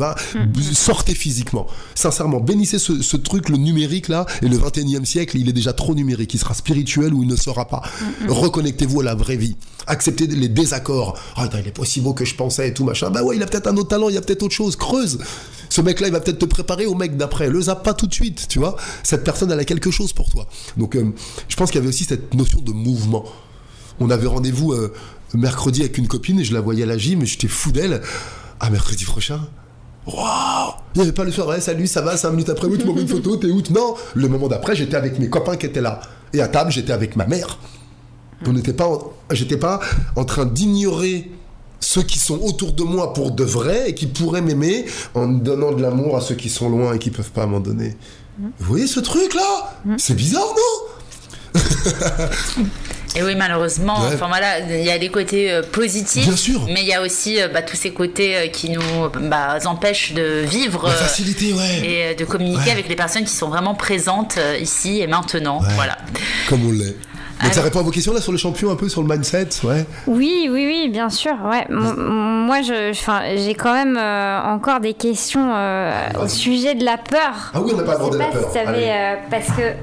B: sortez physiquement. Sincèrement, bénissez ce truc, le numérique là, et le 21e siècle, il est déjà trop numérique, il sera spirituel ou il ne sera pas. Reconnectez-vous à la vraie vie. Acceptez les désaccords. Ah, il est pas aussi beau que je pensais et tout machin. Bah ouais, il a peut-être un autre talent, il y a peut-être autre chose. Creuse. Ce mec-là, il va peut-être te préparer au mec d'après. Le zappe pas tout de suite, tu vois. Cette personne, elle a quelque chose pour toi. Donc, je pense qu'il y avait aussi cette notion de mouvement. On avait rendez-vous mercredi avec une copine et je la voyais à la gym et j'étais fou d'elle. Ah, mercredi prochain. Waouh! Il n'y avait pas le soir, ouais, salut, ça va, 5 minutes après, oui, tu m'envoies une photo, t'es où? Non! Le moment d'après, j'étais avec mes copains qui étaient là. Et à table, j'étais avec ma mère. J'étais pas en train d'ignorer ceux qui sont autour de moi pour de vrai et qui pourraient m'aimer en donnant de l'amour à ceux qui sont loin et qui peuvent pas m'en donner. Vous voyez ce truc-là? C'est bizarre, non?
A: Et oui, malheureusement, enfin voilà, il y a des côtés positifs,
B: bien sûr,
A: mais il y a aussi tous ces côtés qui nous empêchent de vivre
B: facilité,
A: et de communiquer avec les personnes qui sont vraiment présentes ici et maintenant. Voilà.
B: Comme on l'est. Donc ça répond à vos questions là sur le champion, un peu sur le mindset,
C: Oui, bien sûr. Ouais. Moi, j'ai quand même encore des questions au sujet de la peur.
B: Ah oui, on n'a pas abordé la peur.
C: Parce que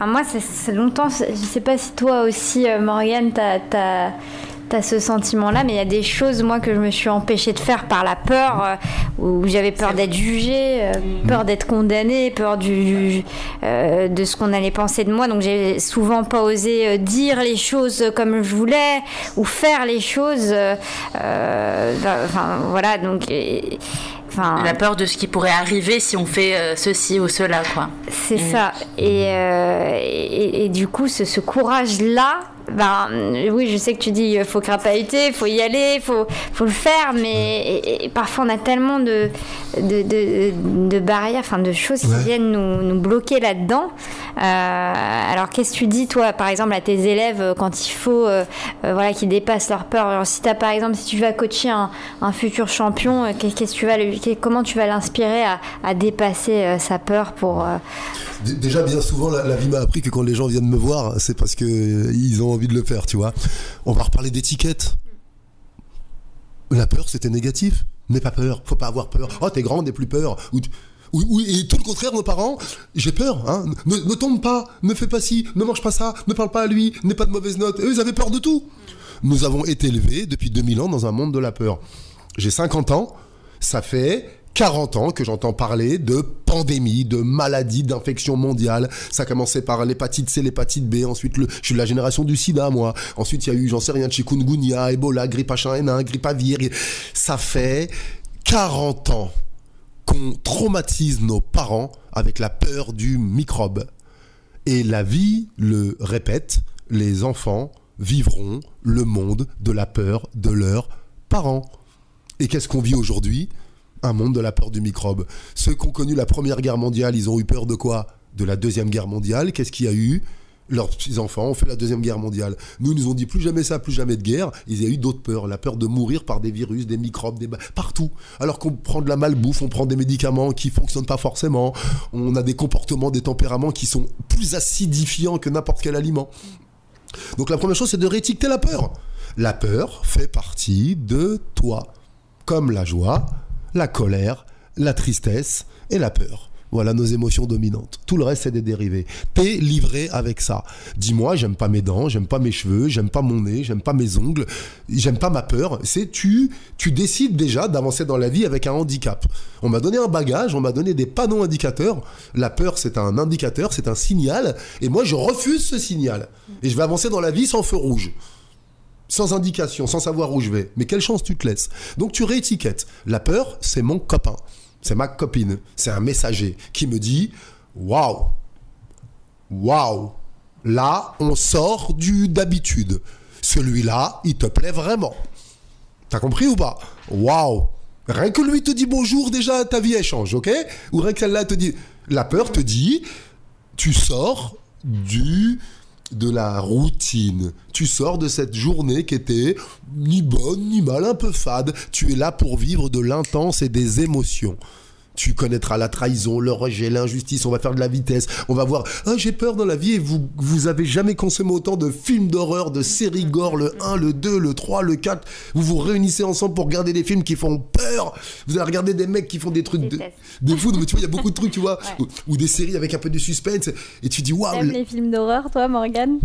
C: moi, c'est longtemps. Je sais pas si toi aussi, Morgane, t'as ce sentiment-là, mais il y a des choses, moi, que je me suis empêchée de faire par la peur, où j'avais peur d'être jugée, peur d'être condamnée, peur de ce qu'on allait penser de moi. Donc, j'ai souvent pas osé dire les choses comme je voulais, ou faire les choses. Voilà, donc...
A: la peur de ce qui pourrait arriver si on fait ceci ou cela, quoi.
C: C'est ça. Et du coup, ce courage-là, oui, je sais que tu dis faut crapahuter, faut y aller, faut le faire, mais et parfois on a tellement de barrières, de choses qui viennent nous bloquer là-dedans. Alors qu'est-ce que tu dis toi, par exemple, à tes élèves quand il faut, qu'ils dépassent leur peur? Alors si tu vas coacher un futur champion, comment tu vas l'inspirer à dépasser sa peur pour
B: Déjà, bien souvent, la vie m'a appris que quand les gens viennent me voir, c'est parce qu'ils ont envie de le faire, tu vois. On va reparler d'étiquette. La peur, c'était négatif. N'aie pas peur, faut pas avoir peur. Oh, t'es grand, n'aie plus peur. Oui, et tout le contraire, nos parents, j'ai peur, hein. Ne tombe pas, ne fais pas ci, ne mange pas ça, ne parle pas à lui, n'aie pas de mauvaises notes. Eux, ils avaient peur de tout. Nous avons été élevés depuis 2000 ans dans un monde de la peur. J'ai 50 ans, ça fait 40 ans que j'entends parler de pandémie, de maladies, d'infections mondiales. Ça a commencé par l'hépatite C, l'hépatite B. Ensuite, je suis de la génération du sida, moi. Ensuite, il y a eu, j'en sais rien, chikungunya, Ebola, grippe H1N1, grippe aviaire. Ça fait 40 ans qu'on traumatise nos parents avec la peur du microbe. Et la vie le répète, les enfants vivront le monde de la peur de leurs parents. Et qu'est-ce qu'on vit aujourd'hui ? Un monde de la peur du microbe. Ceux qui ont connu la Première Guerre mondiale, ils ont eu peur de quoi ? De la Deuxième Guerre mondiale. Qu'est-ce qu'il y a eu ? Leurs petits-enfants ont fait la Deuxième Guerre mondiale. Nous ont dit plus jamais ça, plus jamais de guerre. Il y a eu d'autres peurs. La peur de mourir par des virus, des microbes, partout. Alors qu'on prend de la malbouffe, on prend des médicaments qui ne fonctionnent pas forcément. On a des comportements, des tempéraments qui sont plus acidifiants que n'importe quel aliment. Donc la première chose, c'est de réétiqueter la peur. La peur fait partie de toi. Comme la joie, la colère, la tristesse et la peur. Voilà nos émotions dominantes. Tout le reste, c'est des dérivés. T'es livré avec ça. Dis-moi, j'aime pas mes dents, j'aime pas mes cheveux, j'aime pas mon nez, j'aime pas mes ongles, j'aime pas ma peur. C'est tu décides déjà d'avancer dans la vie avec un handicap. On m'a donné un bagage, on m'a donné des panneaux indicateurs. La peur, c'est un indicateur, c'est un signal. Et moi, je refuse ce signal. Et je vais avancer dans la vie sans feu rouge. Sans indication, sans savoir où je vais. Mais quelle chance tu te laisses. Donc tu réétiquettes. La peur, c'est mon copain. C'est ma copine. C'est un messager qui me dit « Waouh, waouh, là, on sort d'habitude. Celui-là, il te plaît vraiment. » T'as compris ou pas ? Waouh. Rien que lui te dit bonjour, déjà, ta vie, elle change, ok ? Ou rien que celle-là te dit... La peur te dit, tu sors de la routine. Tu sors de cette journée qui était ni bonne ni mal, un peu fade. Tu es là pour vivre de l'intense et des émotions. Tu connaîtras la trahison, le rejet, l'injustice, on va faire de la vitesse, on va voir « Ah, j'ai peur dans la vie » et vous avez jamais consommé autant de films d'horreur, de séries gore, le 1, le 2, le 3, le 4. Vous vous réunissez ensemble pour regarder des films qui font peur. Vous allez regarder des mecs qui font des trucs de fou. Mais tu vois, il y a beaucoup de trucs, tu vois, ou des séries avec un peu de suspense. Et tu dis « Waouh !»
C: T'aimes les films d'horreur, toi, Morgane ?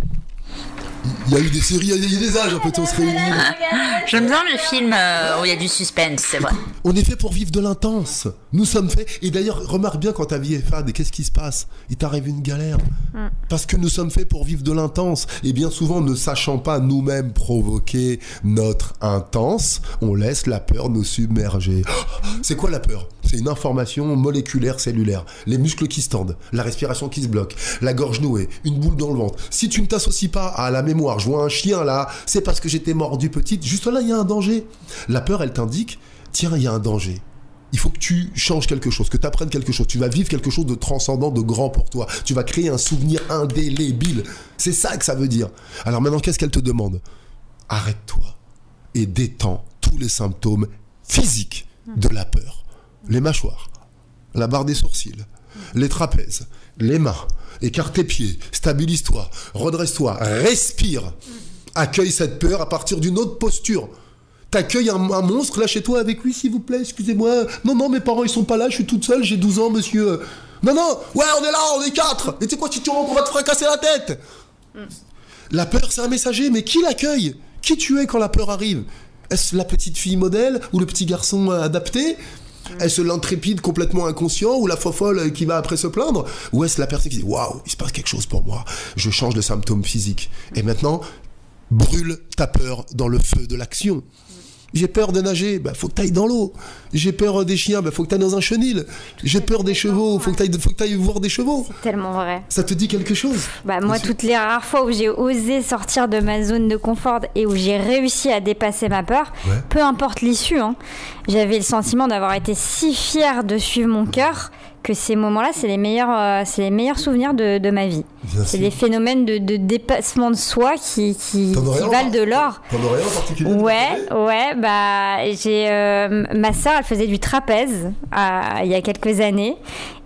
B: Il y a eu des séries, il y a des âges, en fait, on se réunit.
A: J'aime bien le film où il y a du suspense, c'est vrai.
B: On est fait pour vivre de l'intense. Nous sommes faits. Et d'ailleurs, remarque bien quand ta vie est fade, qu'est-ce qui se passe ? Il t'arrive une galère. Parce que nous sommes faits pour vivre de l'intense. Et bien souvent, ne sachant pas nous-mêmes provoquer notre intense, on laisse la peur nous submerger. C'est quoi la peur ? C'est une information moléculaire, cellulaire. Les muscles qui se tendent, la respiration qui se bloque, la gorge nouée, une boule dans le ventre. Si tu ne t'associes pas à la mémoire, je vois un chien là, c'est parce que j'étais mordu petite. Juste là, il y a un danger. La peur, elle t'indique, tiens, il y a un danger. Il faut que tu changes quelque chose, que tu apprennes quelque chose. Tu vas vivre quelque chose de transcendant, de grand pour toi. Tu vas créer un souvenir indélébile. C'est ça que ça veut dire. Alors maintenant, qu'est-ce qu'elle te demande ? Arrête-toi et détends tous les symptômes physiques de la peur. Les mâchoires, la barre des sourcils, les trapèzes, les mains. Écarte tes pieds, stabilise-toi, redresse-toi, respire. Accueille cette peur à partir d'une autre posture. T'accueilles un monstre, là chez toi avec lui, s'il vous plaît, excusez-moi. Non, mes parents, ils sont pas là, je suis toute seule, j'ai 12 ans, monsieur. Non, ouais, on est là, on est 4. Et tu sais quoi, si tu rentres, on va te fracasser la tête. La peur, c'est un messager, mais qui l'accueille ? Qui tu es quand la peur arrive ? Est-ce la petite fille modèle ou le petit garçon adapté ? Est-ce l'intrépide complètement inconscient ou la fofolle qui va après se plaindre ? Ou est-ce la personne qui dit « Waouh, il se passe quelque chose pour moi, je change de symptômes physiques. » Et maintenant, brûle ta peur dans le feu de l'action. J'ai peur de nager, faut que t'ailles dans l'eau. J'ai peur des chiens, faut que t'ailles dans un chenil. J'ai peur des chevaux, faut que t'ailles voir des chevaux.
C: C'est tellement vrai.
B: Ça te dit quelque chose ?
C: Moi, toutes les rares fois où j'ai osé sortir de ma zone de confort et où j'ai réussi à dépasser ma peur, peu importe l'issue, j'avais le sentiment d'avoir été si fière de suivre mon cœur que ces moments-là, c'est les meilleurs souvenirs de ma vie. C'est des phénomènes de dépassement de soi qui valent de l'or.
B: T'en aurais un en particulier ?
C: Ma sœur, elle faisait du trapèze il y a quelques années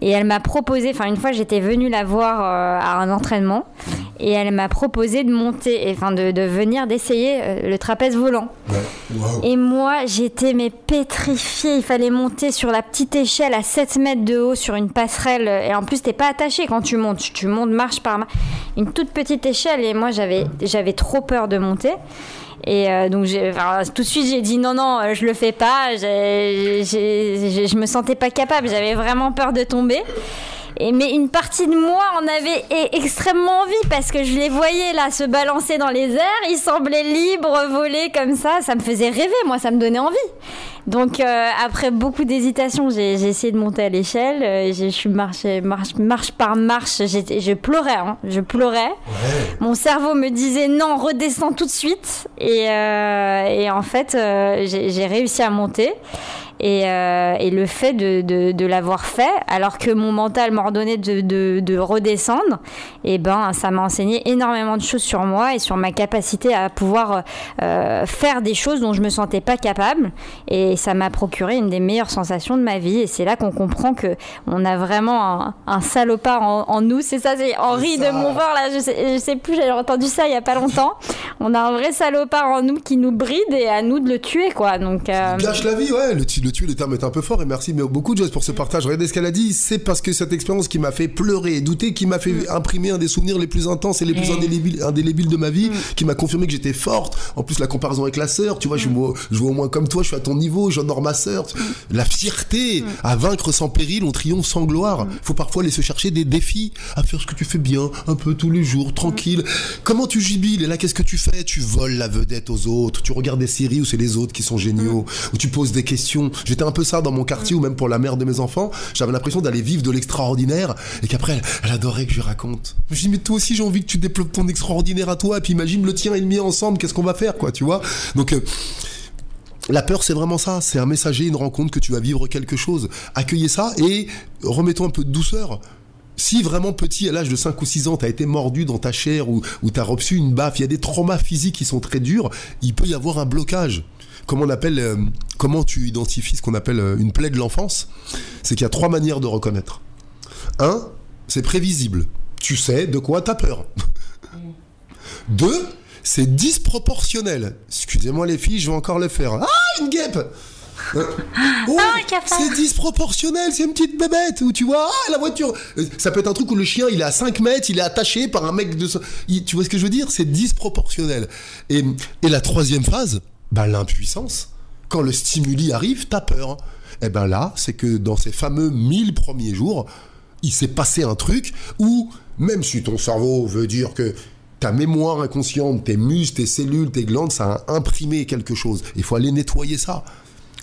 C: et elle m'a proposé, une fois j'étais venue la voir à un entraînement et elle m'a proposé de monter, de venir d'essayer le trapèze volant. Wow. Et moi, j'étais pétrifiée. Il fallait monter sur la petite échelle à 7 mètres de haut sur une passerelle. Et en plus, t'es pas attaché quand tu montes. Tu montes marche par marche. Une toute petite échelle. Et moi, j'avais trop peur de monter. Et donc, tout de suite, j'ai dit non, je le fais pas. Je me sentais pas capable. J'avais vraiment peur de tomber. Mais une partie de moi en avait extrêmement envie parce que je les voyais là se balancer dans les airs, ils semblaient libres, voler comme ça me faisait rêver, moi ça me donnait envie. Donc après beaucoup d'hésitation, j'ai essayé de monter à l'échelle, je suis marche par marche, je pleurais. Mon cerveau me disait non, redescends tout de suite et en fait j'ai réussi à monter. Et le fait de l'avoir fait, alors que mon mental m'ordonnait de redescendre, ça m'a enseigné énormément de choses sur moi et sur ma capacité à pouvoir faire des choses dont je me sentais pas capable. Et ça m'a procuré une des meilleures sensations de ma vie. Et c'est là qu'on comprend que on a vraiment un salopard en nous. C'est ça, c'est Henri de Montfort là. Je sais plus, j'avais entendu ça il y a pas longtemps. On a un vrai salopard en nous qui nous bride et à nous de le tuer, quoi. Donc
B: gâche la vie, ouais. Le tuer, le terme est un peu fort et merci mais beaucoup de choses pour ce partage. Regardez ce qu'elle a dit, c'est parce que cette expérience qui m'a fait pleurer et douter, qui m'a fait imprimer un des souvenirs les plus intenses et les plus indélébiles de ma vie, qui m'a confirmé que j'étais forte. En plus la comparaison avec la sœur, tu vois, je vois au moins comme toi, je suis à ton niveau, j'honore ma sœur. La fierté à vaincre sans péril, on triomphe sans gloire. Faut parfois aller se chercher des défis, à faire ce que tu fais bien, un peu tous les jours, tranquille. Comment tu jubiles? Et là, qu'est-ce que tu fais? Tu voles la vedette aux autres, tu regardes des séries où c'est les autres qui sont géniaux, où tu poses des questions. J'étais un peu ça dans mon quartier, ou même pour la mère de mes enfants, j'avais l'impression d'aller vivre de l'extraordinaire, et qu'après elle adorait que je raconte. Je dis mais toi aussi j'ai envie que tu développes ton extraordinaire à toi, et puis imagine le tien et le mien ensemble, qu'est-ce qu'on va faire, quoi, tu vois. Donc la peur, c'est vraiment ça, c'est un messager, une rencontre, que tu vas vivre quelque chose. Accueillez ça et remettons un peu de douceur. Si vraiment petit, à l'âge de 5 ou 6 ans, t'as été mordu dans ta chair ou t'as reçu une baffe, il y a des traumas physiques qui sont très durs, il peut y avoir un blocage. Comment tu identifies ce qu'on appelle une plaie de l'enfance? C'est qu'il y a 3 manières de reconnaître. 1, c'est prévisible. Tu sais de quoi t'as peur. 2, c'est disproportionnel. Excusez-moi les filles, je vais encore le faire. Ah, une guêpe! C'est disproportionnel, c'est une petite bébête où tu vois, la voiture. Ça peut être un truc où le chien il est à 5 mètres, il est attaché par un mec de. Tu vois ce que je veux dire? C'est disproportionnel. Et la 3e phase, l'impuissance. Quand le stimuli arrive, t'as peur. Et là, c'est que dans ces fameux 1000 premiers jours, il s'est passé un truc où, même si ton cerveau veut dire que ta mémoire inconsciente, tes muscles, tes cellules, tes glandes, ça a imprimé quelque chose. Il faut aller nettoyer ça.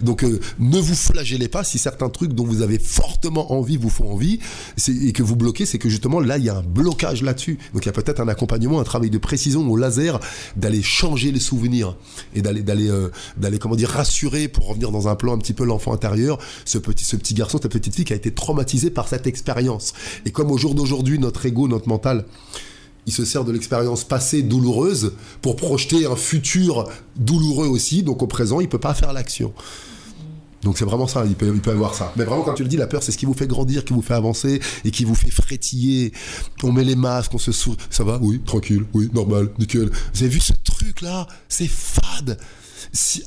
B: Donc ne vous flagellez pas si certains trucs dont vous avez fortement envie vous font envie et que vous bloquez, c'est que justement là il y a un blocage là-dessus. Donc il y a peut-être un accompagnement, un travail de précision au laser, d'aller changer les souvenirs et d'aller rassurer pour revenir dans un plan un petit peu l'enfant intérieur, ce petit garçon, cette petite fille qui a été traumatisée par cette expérience. Et comme au jour d'aujourd'hui notre ego, notre mental, il se sert de l'expérience passée douloureuse pour projeter un futur douloureux aussi. Donc au présent, il ne peut pas faire l'action. Donc c'est vraiment ça, il peut avoir ça. Mais vraiment, quand tu le dis, la peur, c'est ce qui vous fait grandir, qui vous fait avancer et qui vous fait frétiller. On met les masques, on se sourit. Ça va? Oui, tranquille, oui, normal, nickel. Vous avez vu ce truc-là? C'est fade.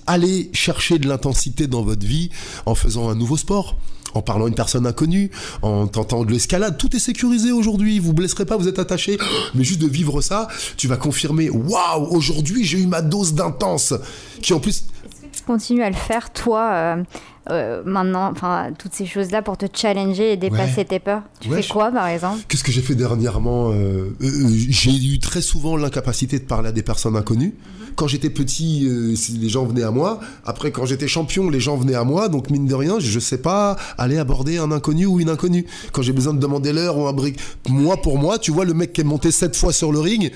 B: Allez chercher de l'intensité dans votre vie en faisant un nouveau sport, en parlant à une personne inconnue, en tentant de l'escalade. Tout est sécurisé aujourd'hui, vous blesserez pas, vous êtes attaché. Mais juste de vivre ça, tu vas confirmer, waouh, aujourd'hui j'ai eu ma dose d'intense. Qui en plus...
C: Est-ce que tu continues à le faire, toi, maintenant, toutes ces choses-là pour te challenger et dépasser tes peurs? Tu fais quoi, par exemple?
B: Qu'est-ce que j'ai fait dernièrement? J'ai eu très souvent l'incapacité de parler à des personnes inconnues. Quand j'étais petit, les gens venaient à moi. Après, quand j'étais champion, les gens venaient à moi. Donc, mine de rien, je sais pas aller aborder un inconnu ou une inconnue. Quand j'ai besoin de demander l'heure ou un brick. Pour moi, tu vois, le mec qui est monté 7 fois sur le ring.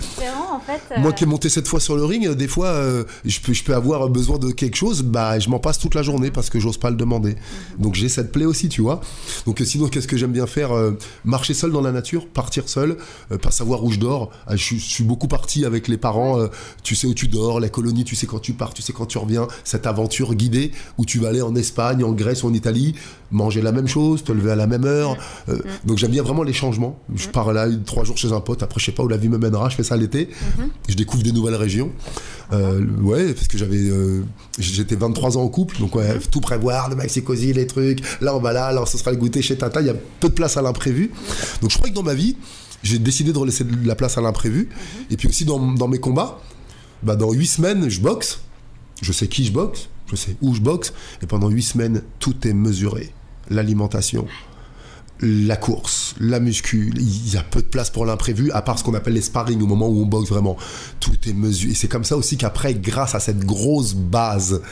C: En fait,
B: Moi qui est monté 7 fois sur le ring, des fois, je peux avoir besoin de quelque chose. Je m'en passe toute la journée parce que j'ose pas le demander. Donc, j'ai cette plaie aussi, tu vois. Donc, sinon, qu'est-ce que j'aime bien faire? Marcher seul dans la nature, partir seul, pas savoir où je dors. Je suis beaucoup parti avec les parents. Tu sais où tu dors. La colonie, tu sais quand tu pars, tu sais quand tu reviens, cette aventure guidée où tu vas aller en Espagne, en Grèce ou en Italie, manger la même chose, te lever à la même heure. Donc j'aime bien vraiment les changements. Je pars là 3 jours chez un pote, après je sais pas où la vie me mènera, je fais ça l'été. Je découvre des nouvelles régions. Parce que j'étais 23 ans en couple, donc tout prévoir, le maxi cosy, les trucs, là on va là, ce sera le goûter chez Tata, il y a peu de place à l'imprévu. Donc je crois que dans ma vie, j'ai décidé de laisser de la place à l'imprévu. Et puis aussi dans mes combats, dans 8 semaines, je boxe. Je sais qui je boxe, je sais où je boxe. Et pendant 8 semaines, tout est mesuré. L'alimentation, la course, la muscu. Il y a peu de place pour l'imprévu, à part ce qu'on appelle les sparring, au moment où on boxe vraiment. Tout est mesuré. Et c'est comme ça aussi qu'après, grâce à cette grosse base,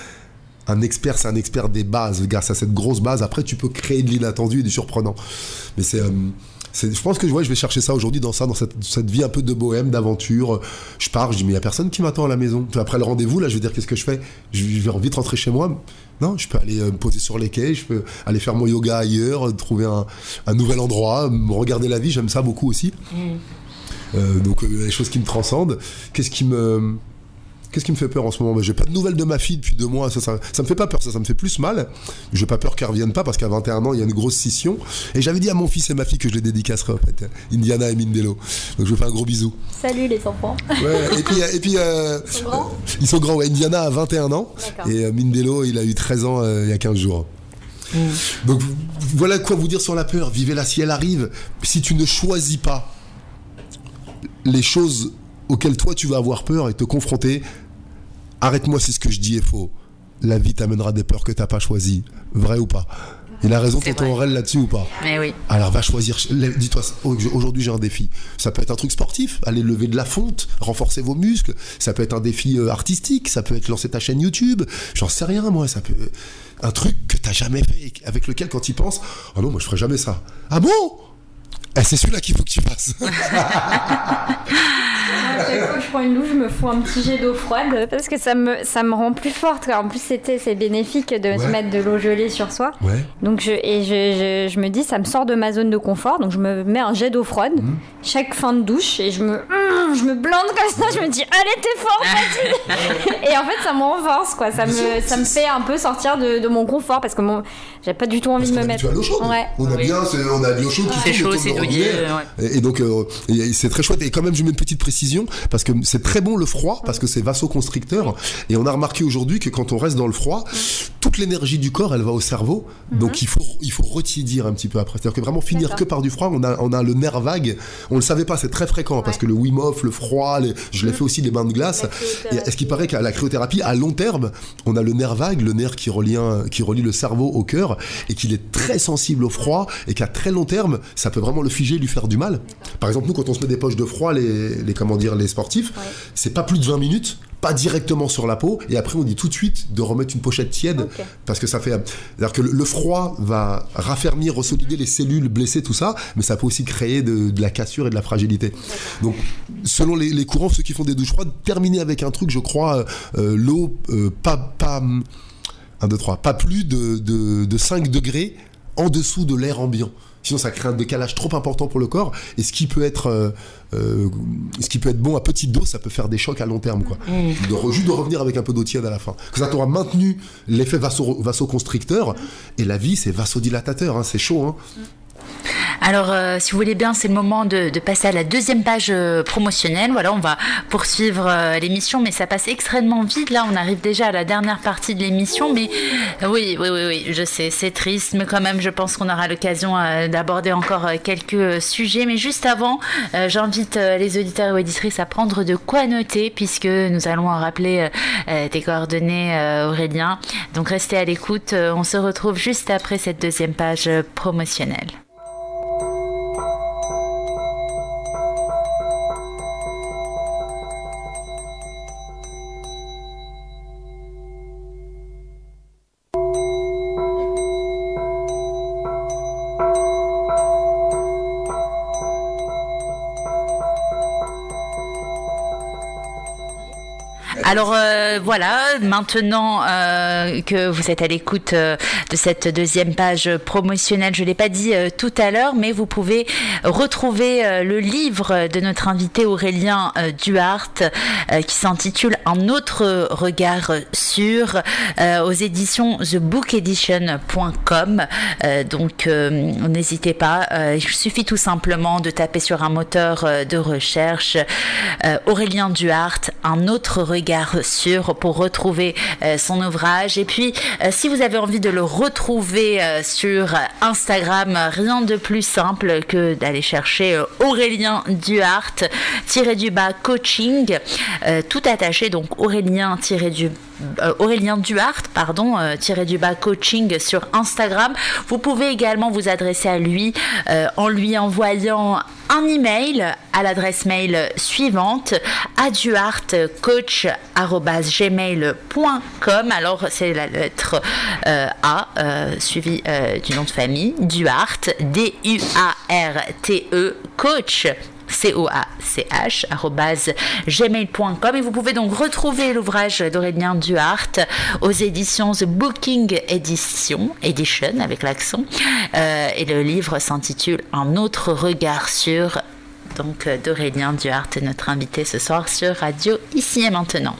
B: un expert, c'est un expert des bases. Grâce à cette grosse base, après, tu peux créer de l'inattendu et du surprenant. Mais je pense que je vais chercher ça aujourd'hui dans cette vie un peu de bohème, d'aventure. Je pars, je dis mais il n'y a personne qui m'attend à la maison. Après le rendez-vous, là, je vais dire qu'est-ce que je fais? Je vais vite rentrer chez moi. Non, je peux aller me poser sur les quais, je peux aller faire mon yoga ailleurs, trouver un nouvel endroit, regarder la vie, j'aime ça beaucoup aussi. Donc les choses qui me transcendent. Qu'est-ce qui me fait peur en ce moment? J'ai pas de nouvelles de ma fille depuis 2 mois. Ça me fait pas peur, ça me fait plus mal. J'ai pas peur qu'elle revienne pas parce qu'à 21 ans, il y a une grosse scission. Et j'avais dit à mon fils et ma fille que je les dédicacerais en fait. Indiana et Mindelo. Donc je vous fais un gros bisou.
C: Salut les enfants.
B: Ouais, et puis ils sont grands. Ils sont grands. Ouais. Indiana a 21 ans. D'accord. Et Mindelo, il a eu 13 ans il y a 15 jours. Donc voilà quoi vous dire sur la peur. Vivez-la si elle arrive. Si tu ne choisis pas les choses auxquelles toi tu vas avoir peur et te confronter, arrête-moi si ce que je dis est faux. La vie t'amènera des peurs que t'as pas choisies. Vrai ou pas? Il a raison tonton Aurel là-dessus ou pas?
A: Mais oui.
B: Alors va choisir. Dis-toi, aujourd'hui j'ai un défi. Ça peut être un truc sportif, aller lever de la fonte, renforcer vos muscles. Ça peut être un défi artistique, ça peut être lancer ta chaîne YouTube. J'en sais rien moi. Ça peut un truc que t'as jamais fait, avec lequel quand tu penses, oh non moi je ferais jamais ça. Ah bon? C'est celui-là qu'il faut que tu fasses.
C: À chaque fois que je prends une douche, je me fous un petit jet d'eau froide parce que ça me rend plus forte. En plus, c'est bénéfique de se mettre de l'eau gelée sur soi.
B: Ouais.
C: Donc je me dis, ça me sort de ma zone de confort. Donc je me mets un jet d'eau froide chaque fin de douche et je me blinde comme ça. Je me dis, allez, t'es fort, Fatih. Et en fait, ça me renforce, quoi. Ça me fait un peu sortir de mon confort parce que j'ai pas du tout envie de me mettre.
B: À l'eau chaude.
C: Ouais.
B: On a de l'eau chaude qui
A: tourne. C'est chaud, c'est douillet.
B: Et donc, c'est très chouette. Et quand même, je mets une petite précision parce que c'est très bon le froid parce que c'est vasoconstricteur. Et on a remarqué aujourd'hui que quand on reste dans le froid, toute l'énergie du corps, elle va au cerveau. Donc, il faut retiédir un petit peu après. C'est-à-dire que vraiment finir que par du froid, on a le nerf vague. On le savait pas, c'est très fréquent parce que le Wim Hof, le froid, je l'ai fait aussi, les bains de glace. Et est-ce qu'il paraît qu'à la cryothérapie, à long terme, on a le nerf vague, le nerf qui relie le cerveau au cœur et qu'il est très sensible au froid et qu'à très long terme, ça peut vraiment le figer, lui faire du mal. Par exemple, nous, quand on se met des poches de froid, les sportifs, c'est pas plus de 20 minutes, pas directement sur la peau, et après on dit tout de suite de remettre une pochette tiède, parce que ça fait... C'est-à-dire que le froid va raffermir, ressolider les cellules blessées, tout ça, mais ça peut aussi créer de la cassure et de la fragilité. Donc, selon les courants, ceux qui font des douches froides, terminer avec un truc, je crois, l'eau, pas 1, 2, 3, pas plus de 5 degrés en dessous de l'air ambiant. Sinon, ça crée un décalage trop important pour le corps. Et ce qui peut être bon à petite dose, ça peut faire des chocs à long terme, quoi. Juste de revenir avec un peu d'eau tiède à la fin. Que ça t'aura maintenu l'effet vasoconstricteur. Et la vie, c'est vasodilatateur. C'est chaud.
A: Alors, si vous voulez bien, c'est le moment de passer à la deuxième page promotionnelle. Voilà, on va poursuivre l'émission, mais ça passe extrêmement vite. Là, on arrive déjà à la dernière partie de l'émission, mais oui, je sais, c'est triste, mais quand même, je pense qu'on aura l'occasion d'aborder encore quelques sujets. Mais juste avant, j'invite les auditeurs et auditrices à prendre de quoi noter, puisque nous allons en rappeler tes coordonnées, Aurélien. Donc, restez à l'écoute. On se retrouve juste après cette deuxième page promotionnelle. Alors voilà, maintenant que vous êtes à l'écoute de cette deuxième page promotionnelle, je ne l'ai pas dit tout à l'heure, mais vous pouvez retrouver le livre de notre invité Aurélien Duhart qui s'intitule Un autre regard sur aux éditions thebookedition.com. Donc n'hésitez pas, il suffit tout simplement de taper sur un moteur de recherche Aurélien Duhart, Un autre regard sur pour retrouver son ouvrage. Et puis si vous avez envie de le retrouver sur Instagram, rien de plus simple que d'aller chercher Aurélien Duhart _coaching, tout attaché, donc Aurélien Duhart, _coaching sur Instagram. Vous pouvez également vous adresser à lui en lui envoyant un email à l'adresse mail suivante aduhartcoach@gmail.com. Alors c'est la lettre A suivie du nom de famille Duhart, DUARTE coach COACH @gmail.com. Et vous pouvez donc retrouver l'ouvrage d'Aurélien Duhart aux éditions The Booking Edition avec l'accent, et le livre s'intitule Un autre regard sur, donc d'Aurélien Duhart, notre invité ce soir sur Radio Ici et Maintenant.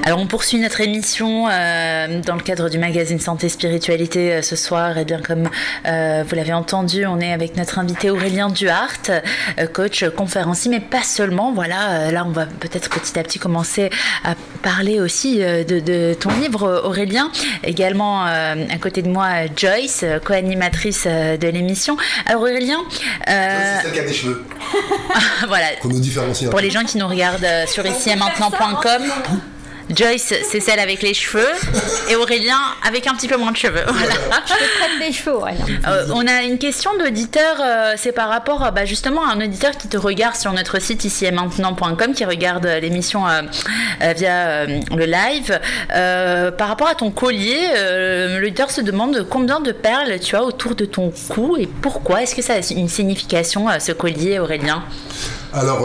A: Alors on poursuit notre émission dans le cadre du magazine Santé Spiritualité ce soir. Et bien comme vous l'avez entendu, on est avec notre invité Aurélien Duhart, coach, conférencier, mais pas seulement. Voilà, là on va peut-être petit à petit commencer à parler aussi de ton livre, Aurélien. Également à côté de moi Joyce, co-animatrice de l'émission. Alors Aurélien,
B: c'est celle qui a des cheveux.
A: Voilà.
B: Qu'on nous différencie.
A: Pour les gens qui nous regardent sur ici-et-maintenant.com. Joyce, c'est celle avec les cheveux, et Aurélien avec un petit peu moins de cheveux. Voilà.
C: Je te prête des cheveux, Aurélien.
A: On a une question d'auditeur, c'est par rapport justement à un auditeur qui te regarde sur notre site ici-et-maintenant.com, qui regarde l'émission via le live. Par rapport à ton collier, l'auditeur se demande combien de perles tu as autour de ton cou et pourquoi. Est-ce que ça a une signification, ce collier, Aurélien ?
B: Alors,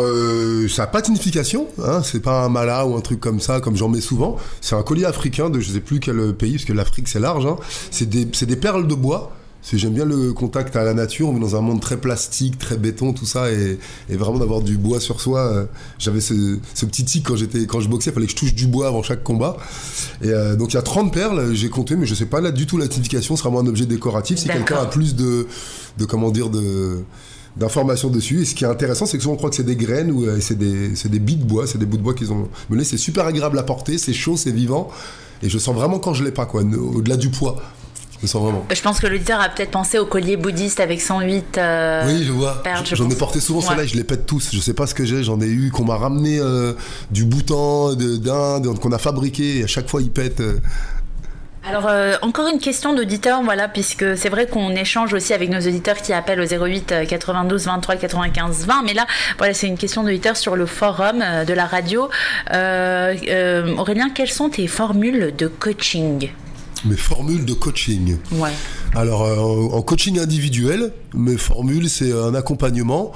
B: ça n'a pas de signification, hein, c'est pas un mala ou un truc comme ça, comme j'en mets souvent. C'est un collier africain de je sais plus quel pays, parce que l'Afrique c'est large. Hein. C'est des perles de bois. J'aime bien le contact à la nature. On est dans un monde très plastique, très béton, tout ça, et vraiment d'avoir du bois sur soi. J'avais ce petit tic quand je boxais, il fallait que je touche du bois avant chaque combat. Et donc il y a 30 perles, j'ai compté, mais je sais pas là du tout la signification. Ce sera moins un objet décoratif. Si quelqu'un a plus d'informations dessus. Et ce qui est intéressant, c'est que souvent on croit que c'est des graines ou c'est des billes de bois, c'est des bouts de bois qu'ils ont menés. C'est super agréable à porter, c'est chaud, c'est vivant. Et je sens vraiment quand je l'ai pas, quoi, au-delà du poids. Je sens vraiment.
A: Je pense que l'auditeur a peut-être pensé au collier bouddhiste avec 108
B: oui, je vois.
A: perles.
B: J'en ai porté souvent ceux-là, je les pète tous. Je sais pas ce que j'ai, j'en ai eu qu'on m'a ramené du Bhoutan, d'Inde, qu'on a fabriqué, et à chaque fois ils pètent.
A: Alors, encore une question d'auditeur, voilà, puisque c'est vrai qu'on échange aussi avec nos auditeurs qui appellent au 08 92 23 95 20, mais là, voilà, c'est une question d'auditeur sur le forum de la radio. Aurélien, quelles sont tes formules de coaching ?
B: Mes formules de coaching.
A: Ouais.
B: Alors, en coaching individuel, mes formules, c'est un accompagnement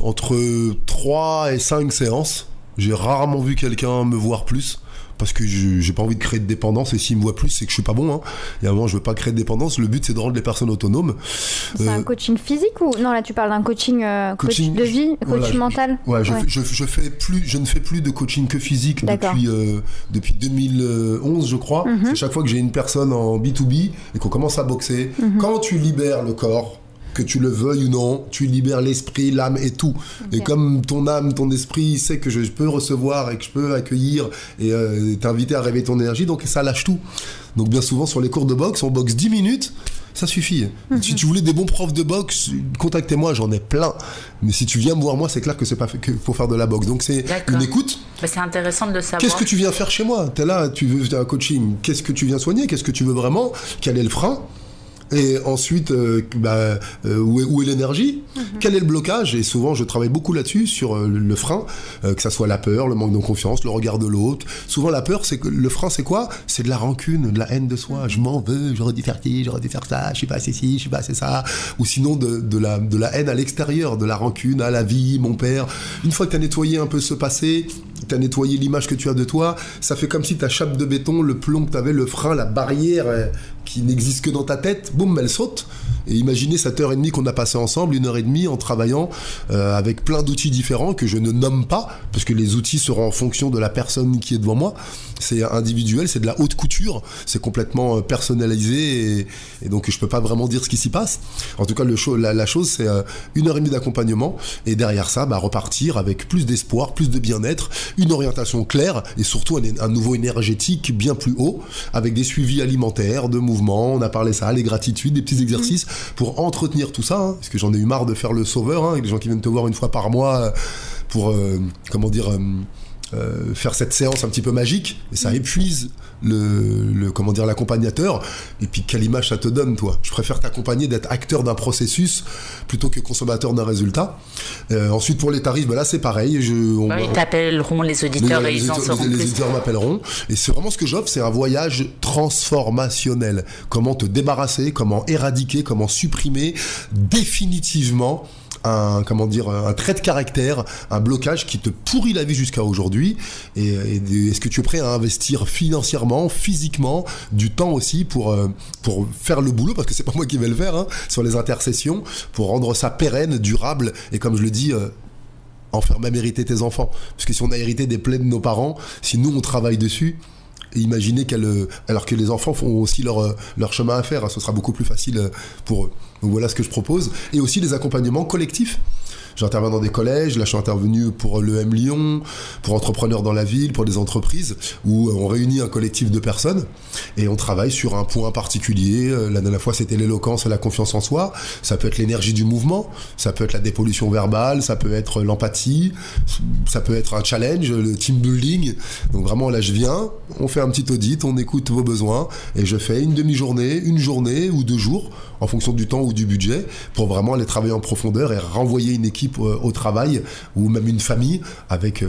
B: entre 3 et 5 séances. J'ai rarement vu quelqu'un me voir plus. Parce que j'ai pas envie de créer de dépendance, et s'il me voit plus, c'est que je suis pas bon. Hein. Il y a un moment, je veux pas créer de dépendance. Le but, c'est de rendre les personnes autonomes.
C: C'est un coaching physique ou non, là tu parles d'un coaching coach de vie, coach mental.
B: Je ne fais plus de coaching que physique depuis 2011, je crois. C'est chaque fois que j'ai une personne en B2B et qu'on commence à boxer. Quand tu libères le corps, que tu le veuilles ou non, tu libères l'esprit, l'âme et tout. Okay. Et comme ton âme, ton esprit sait que je peux recevoir et que je peux accueillir et t'inviter à réveiller ton énergie, donc ça lâche tout. Donc bien souvent sur les cours de boxe, on boxe 10 minutes, ça suffit. Si tu voulais des bons profs de boxe, contactez-moi, j'en ai plein. Mais si tu viens me voir moi, c'est clair que c'est pas que pour faire de la boxe. Donc c'est une écoute.
A: Bah, c'est intéressant de le savoir.
B: Qu'est-ce que tu viens faire chez moi ? T'es là, tu veux un coaching. Qu'est-ce que tu viens soigner ? Qu'est-ce que tu veux vraiment ? Quel est le frein ? Et ensuite, où est l'énergie ? Quel est le blocage ? Et souvent, je travaille beaucoup là-dessus, sur le frein, que ça soit la peur, le manque de confiance, le regard de l'autre. Souvent, la peur, c'est que le frein, c'est quoi ? C'est de la rancune, de la haine de soi. Je m'en veux, j'aurais dû faire ci, j'aurais dû faire ça, je suis pas assez ci, je suis pas assez ça. Ou sinon, de la haine à l'extérieur, de la rancune à la vie, mon père. Une fois que tu as nettoyé un peu ce passé, tu as nettoyé l'image que tu as de toi, ça fait comme si ta chape de béton, le plomb que tu avais, le frein, la barrière qui n'existe que dans ta tête, boum, elle saute. Et imaginez cette heure et demie qu'on a passé ensemble, 1h30 en travaillant avec plein d'outils différents que je ne nomme pas, parce que les outils seront en fonction de la personne qui est devant moi. C'est individuel, c'est de la haute couture, c'est complètement personnalisé et donc je peux pas vraiment dire ce qui s'y passe. En tout cas, la chose, c'est 1h30 d'accompagnement et derrière ça, repartir avec plus d'espoir, plus de bien-être, une orientation claire et surtout un nouveau énergétique bien plus haut, avec des suivis alimentaires, de mouvements, on a parlé ça, les gratitudes, des petits exercices pour entretenir tout ça, hein, parce que j'en ai eu marre de faire le sauveur, hein, avec les gens qui viennent te voir une fois par mois pour, faire cette séance un petit peu magique, et ça épuise l'accompagnateur. Et puis quelle image ça te donne, toi ? Je préfère t'accompagner, d'être acteur d'un processus plutôt que consommateur d'un résultat. Ensuite, pour les tarifs, là c'est pareil.
A: Ils t'appelleront, les auditeurs, et ils en sauront plus.
B: Les auditeurs m'appelleront, et c'est vraiment ce que j'offre, c'est un voyage transformationnel. Comment te débarrasser, comment éradiquer, comment supprimer définitivement un trait de caractère, un blocage qui te pourrit la vie jusqu'à aujourd'hui. Et est-ce que tu es prêt à investir financièrement, physiquement, du temps aussi pour faire le boulot, parce que c'est pas moi qui vais le faire, hein, sur les intercessions, pour rendre ça pérenne, durable et, comme je le dis, en faire même hériter tes enfants. Parce que si on a hérité des plaies de nos parents, si nous on travaille dessus, imaginez alors que les enfants font aussi leur chemin à faire, hein, ce sera beaucoup plus facile pour eux. Donc voilà ce que je propose. Et aussi des accompagnements collectifs. J'interviens dans des collèges, là je suis intervenu pour l'EM Lyon, pour Entrepreneurs dans la ville, pour des entreprises, où on réunit un collectif de personnes et on travaille sur un point particulier. La dernière fois c'était l'éloquence et la confiance en soi, ça peut être l'énergie du mouvement, ça peut être la dépollution verbale, ça peut être l'empathie, ça peut être un challenge, le team building. Donc vraiment là je viens, on fait un petit audit, on écoute vos besoins et je fais une demi-journée, une journée ou 2 jours en fonction du temps ou du budget pour vraiment aller travailler en profondeur et renvoyer une équipe au travail ou même une famille avec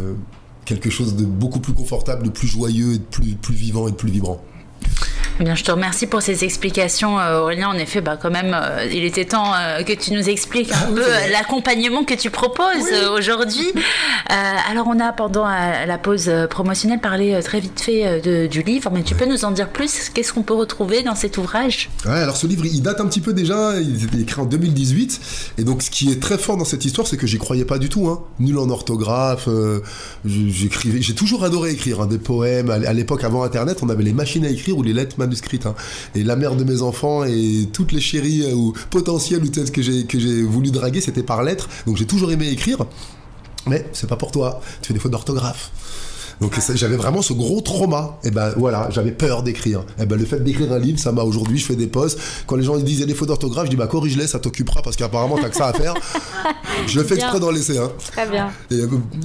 B: quelque chose de beaucoup plus confortable, de plus joyeux, de plus vivant et de plus vibrant.
A: Eh bien, je te remercie pour ces explications, Aurélien. En effet, quand même, il était temps que tu nous expliques un peu l'accompagnement que tu proposes aujourd'hui. Alors, on a, pendant la pause promotionnelle, parlé très vite fait du livre, mais tu peux nous en dire plus? Qu'est-ce qu'on peut retrouver dans cet ouvrage? Ouais,
B: alors ce livre, il date un petit peu déjà, il est écrit en 2018, et donc ce qui est très fort dans cette histoire, c'est que j'y croyais pas du tout, hein. Nul en orthographe, j'ai toujours adoré écrire, hein, des poèmes. À l'époque, avant Internet, on avait les machines à écrire ou les lettres manuscrites, hein. Et la mère de mes enfants et toutes les chéries ou potentielles ou telles que j'ai voulu draguer, c'était par lettres. Donc j'ai toujours aimé écrire, mais c'est pas pour toi, tu fais des fautes d'orthographe. Donc j'avais vraiment ce gros trauma. Et ben voilà, j'avais peur d'écrire. Et ben le fait d'écrire un livre, ça m'a aujourd'hui, je fais des posts. Quand les gens ils disent il y a des fautes d'orthographe, je dis corrige-les, ça t'occupera parce qu'apparemment t'as que ça à faire. Je le fais exprès d'en laisser. Hein.
C: Très bien.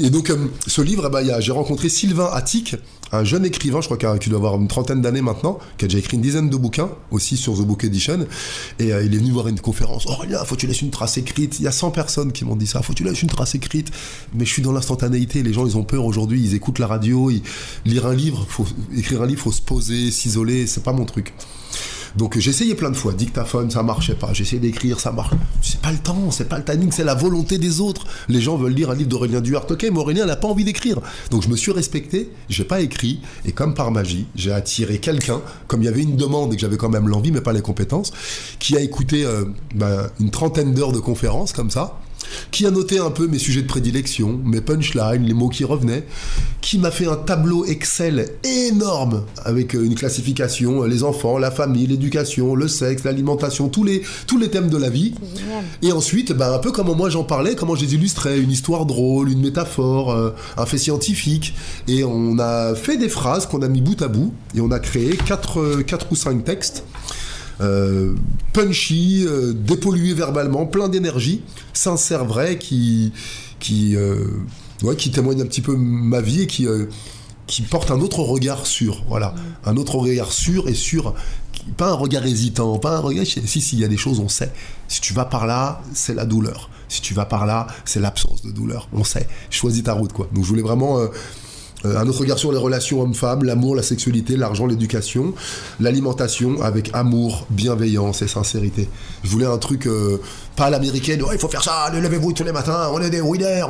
B: Et donc ce livre, j'ai rencontré Sylvain Attic, un jeune écrivain, je crois qu'il doit avoir une 30aine d'années maintenant, qui a déjà écrit une dizaine de bouquins, aussi sur The Book Edition. Et il est venu voir une conférence. Aurélien, faut que tu laisses une trace écrite. Il y a 100 personnes qui m'ont dit ça. Faut que tu laisses une trace écrite. Mais je suis dans l'instantanéité. Les gens, ils ont peur aujourd'hui. Ils écoutent la radio. Lire un livre, écrire un livre, faut se poser, s'isoler. C'est pas mon truc. Donc j'ai essayé plein de fois, dictaphone, ça marchait pas, j'ai essayé d'écrire, ça marche. C'est pas le temps, c'est pas le timing, c'est la volonté des autres. Les gens veulent lire un livre d'Aurélien Duhart, ok, mais Aurélien n'a pas envie d'écrire. Donc je me suis respecté, j'ai pas écrit, et comme par magie, j'ai attiré quelqu'un, comme il y avait une demande et que j'avais quand même l'envie, mais pas les compétences, qui a écouté une 30aine d'heures de conférences comme ça, qui a noté un peu mes sujets de prédilection, mes punchlines, les mots qui revenaient, qui m'a fait un tableau Excel énorme avec une classification, les enfants, la famille, l'éducation, le sexe, l'alimentation, tous les thèmes de la vie. Et ensuite, un peu comme moi j'en parlais, comment je les illustrais, une histoire drôle, une métaphore, un fait scientifique. Et on a fait des phrases qu'on a mis bout à bout, et on a créé 4 ou 5 textes. Punchy, dépollué verbalement, plein d'énergie, sincère, vrai, qui témoigne un petit peu ma vie et qui porte un autre regard sur, un autre regard sûr et sur, pas un regard hésitant, pas un regard, si, il y a des choses, on sait. Si tu vas par là, c'est la douleur. Si tu vas par là, c'est l'absence de douleur. On sait. Choisis ta route, quoi. Donc je voulais vraiment un autre regard sur les relations hommes-femmes, l'amour, la sexualité, l'argent, l'éducation, l'alimentation avec amour, bienveillance et sincérité. Je voulais un truc pas à l'américaine, il faut faire ça, levez-vous tous les matins, on est des winners,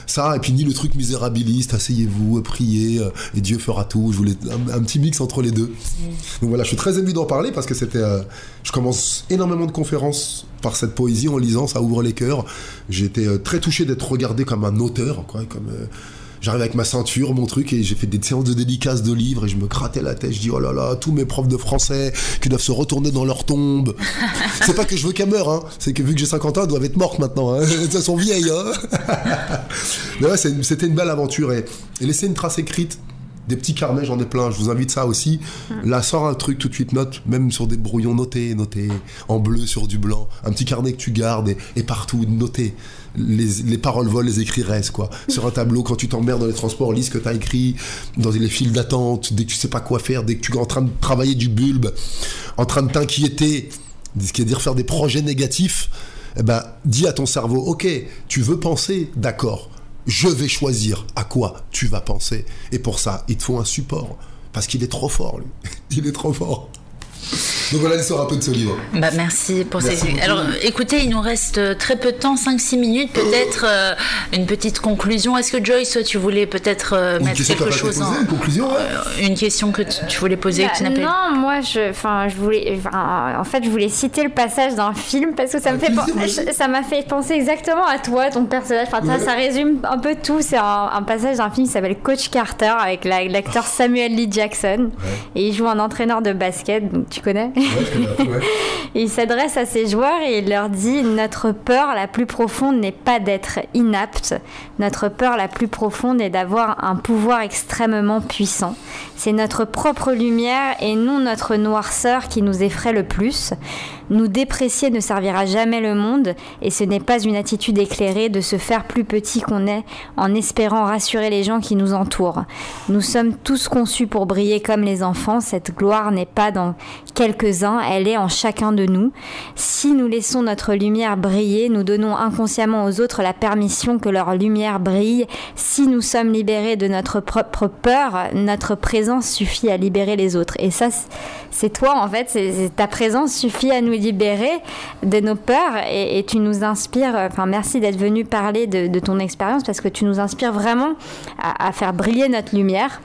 B: ça, et puis ni le truc misérabiliste, asseyez-vous, priez, et Dieu fera tout. Je voulais un petit mix entre les deux. Donc voilà, je suis très ému d'en parler parce que je commence énormément de conférences par cette poésie en lisant, ça ouvre les cœurs. J'ai été très touché d'être regardé comme un auteur, quoi, j'arrive avec ma ceinture, mon truc, et j'ai fait des séances de dédicaces de livres, et je me grattais la tête, je dis, oh là là, tous mes profs de français qui doivent se retourner dans leur tombe. C'est pas que je veux qu'elles meurent, hein. C'est que vu que j'ai 50 ans, elles doivent être mortes maintenant, hein. Elles sont vieilles, hein. Mais ouais, c'était une belle aventure, et laisser une trace écrite, des petits carnets, j'en ai plein, je vous invite ça aussi. Là, sors un truc, tout de suite note, même sur des brouillons, noté en bleu sur du blanc, un petit carnet que tu gardes, et partout, noté. Les paroles volent, les écrits restent, quoi. Sur un tableau, quand tu t'emmerdes dans les transports, lis ce que t'as écrit, dans les files d'attente, dès que tu sais pas quoi faire, dès que tu es en train de travailler du bulbe, en train de t'inquiéter, ce qui veut dire faire des projets négatifs, dis à ton cerveau, ok, tu veux penser, d'accord, je vais choisir à quoi tu vas penser. Et pour ça, il te faut un support, parce qu'il est trop fort, lui. Il est trop fort. Donc voilà l'histoire un peu de ce livre.
A: Merci pour ces... Alors écoutez, il nous reste très peu de temps, 5-6 minutes, peut-être une petite conclusion. Est-ce que Joyce, toi, tu voulais peut-être mettre quelque chose
B: une conclusion,
A: une question que tu voulais poser que tu n'as pas...
C: Non, moi, je voulais citer le passage d'un film parce que ça m'a fait penser exactement à toi, ton personnage. Ça résume un peu tout. C'est un passage d'un film qui s'appelle Coach Carter avec l'acteur Samuel L. Jackson. Et il joue un entraîneur de basket, donc tu connais. Et il s'adresse à ses joueurs et il leur dit: notre peur la plus profonde n'est pas d'être inapte. Notre peur la plus profonde est d'avoir un pouvoir extrêmement puissant. C'est notre propre lumière et non notre noirceur qui nous effraie le plus. Nous déprécier ne servira jamais le monde et ce n'est pas une attitude éclairée de se faire plus petit qu'on est en espérant rassurer les gens qui nous entourent. Nous sommes tous conçus pour briller comme les enfants. Cette gloire n'est pas dans quelques-uns, elle est en chacun de nous. Si nous laissons notre lumière briller, nous donnons inconsciemment aux autres la permission que leur lumière brille. Si nous sommes libérés de notre propre peur, notre présence suffit à libérer les autres. Et ça, c'est toi en fait, ta présence suffit à nous libérer de nos peurs et tu nous inspires. Merci d'être venu parler de ton expérience parce que tu nous inspires vraiment à faire briller notre lumière.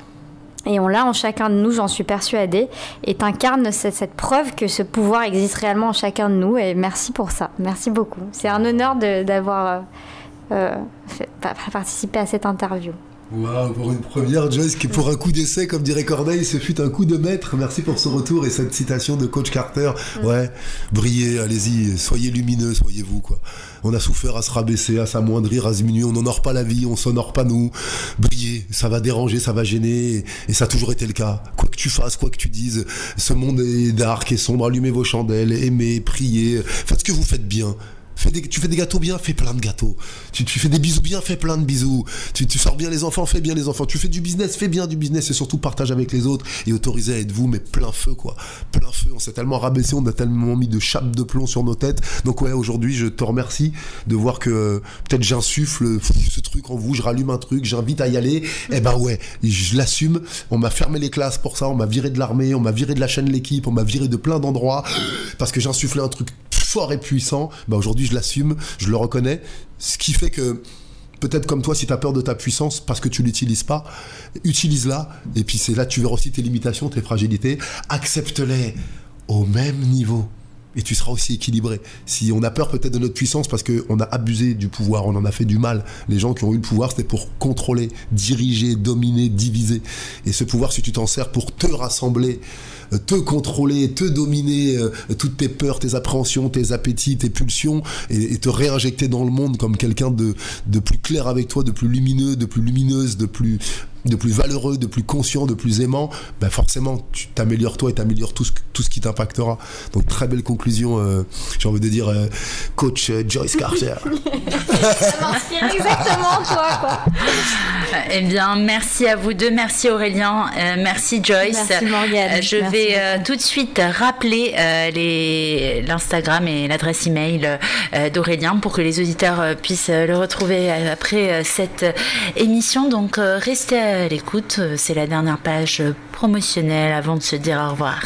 C: Et on l'a en chacun de nous, j'en suis persuadée. Et t'incarnes cette preuve que ce pouvoir existe réellement en chacun de nous. Et merci pour ça. Merci beaucoup. C'est un honneur d'avoir participé à cette interview.
B: Waouh, pour une première, Joyce, qui pour un coup d'essai, comme dirait Corneille, ce fut un coup de maître. Merci pour ce retour et cette citation de Coach Carter. Ouais, brillez, allez-y, soyez lumineux, soyez vous, quoi. On a souffert à se rabaisser, à s'amoindrir, à se diminuer. On n'honore pas la vie, on s'honore pas nous. Brillez, ça va déranger, ça va gêner. Et ça a toujours été le cas. Quoi que tu fasses, quoi que tu dises, ce monde est dark et sombre. Allumez vos chandelles, aimez, priez. Faites ce que vous faites bien. Tu fais des gâteaux bien, fais plein de gâteaux. Tu fais des bisous bien, fais plein de bisous. Tu sors bien les enfants, fais bien les enfants. Tu fais du business, fais bien du business et surtout partage avec les autres et autorisez à être vous, mais plein feu quoi. Plein feu, on s'est tellement rabaissé, on a tellement mis de chape de plomb sur nos têtes. Donc ouais, aujourd'hui, je te remercie de voir que peut-être j'insuffle ce truc en vous, je rallume un truc, j'invite à y aller. Eh ben ouais, je l'assume. On m'a fermé les classes pour ça, on m'a viré de l'armée, on m'a viré de la chaîne L'équipe, on m'a viré de plein d'endroits parce que j'insufflais un truc fort et puissant. Bah aujourd'hui je l'assume, je le reconnais, ce qui fait que peut-être comme toi, si tu as peur de ta puissance parce que tu l'utilises pas, utilise-la et puis c'est là que tu verras aussi tes limitations, tes fragilités, accepte-les au même niveau et tu seras aussi équilibré. Si on a peur peut-être de notre puissance parce qu'on a abusé du pouvoir, on en a fait du mal, les gens qui ont eu le pouvoir c'était pour contrôler, diriger, dominer, diviser, et ce pouvoir si tu t'en sers pour te rassembler, te contrôler, te dominer, toutes tes peurs, tes appréhensions, tes appétits, tes pulsions, et te réinjecter dans le monde comme quelqu'un de plus clair avec toi, de plus lumineux, de plus lumineuse, de plus valeureux, de plus conscient, de plus aimant, ben forcément tu t'améliores toi et t'améliores tout ce qui t'impactera. Donc très belle conclusion, j'ai envie de dire coach Joyce Carter.
C: Ça m'inspire exactement toi quoi.
A: Eh bien merci à vous deux, merci Aurélien, merci Joyce.
C: Merci Morgane.
A: Je vais tout de suite rappeler l'Instagram et l'adresse email d'Aurélien pour que les auditeurs puissent le retrouver après cette émission. Donc restez à l'écoute, c'est la dernière page promotionnelle avant de se dire au revoir.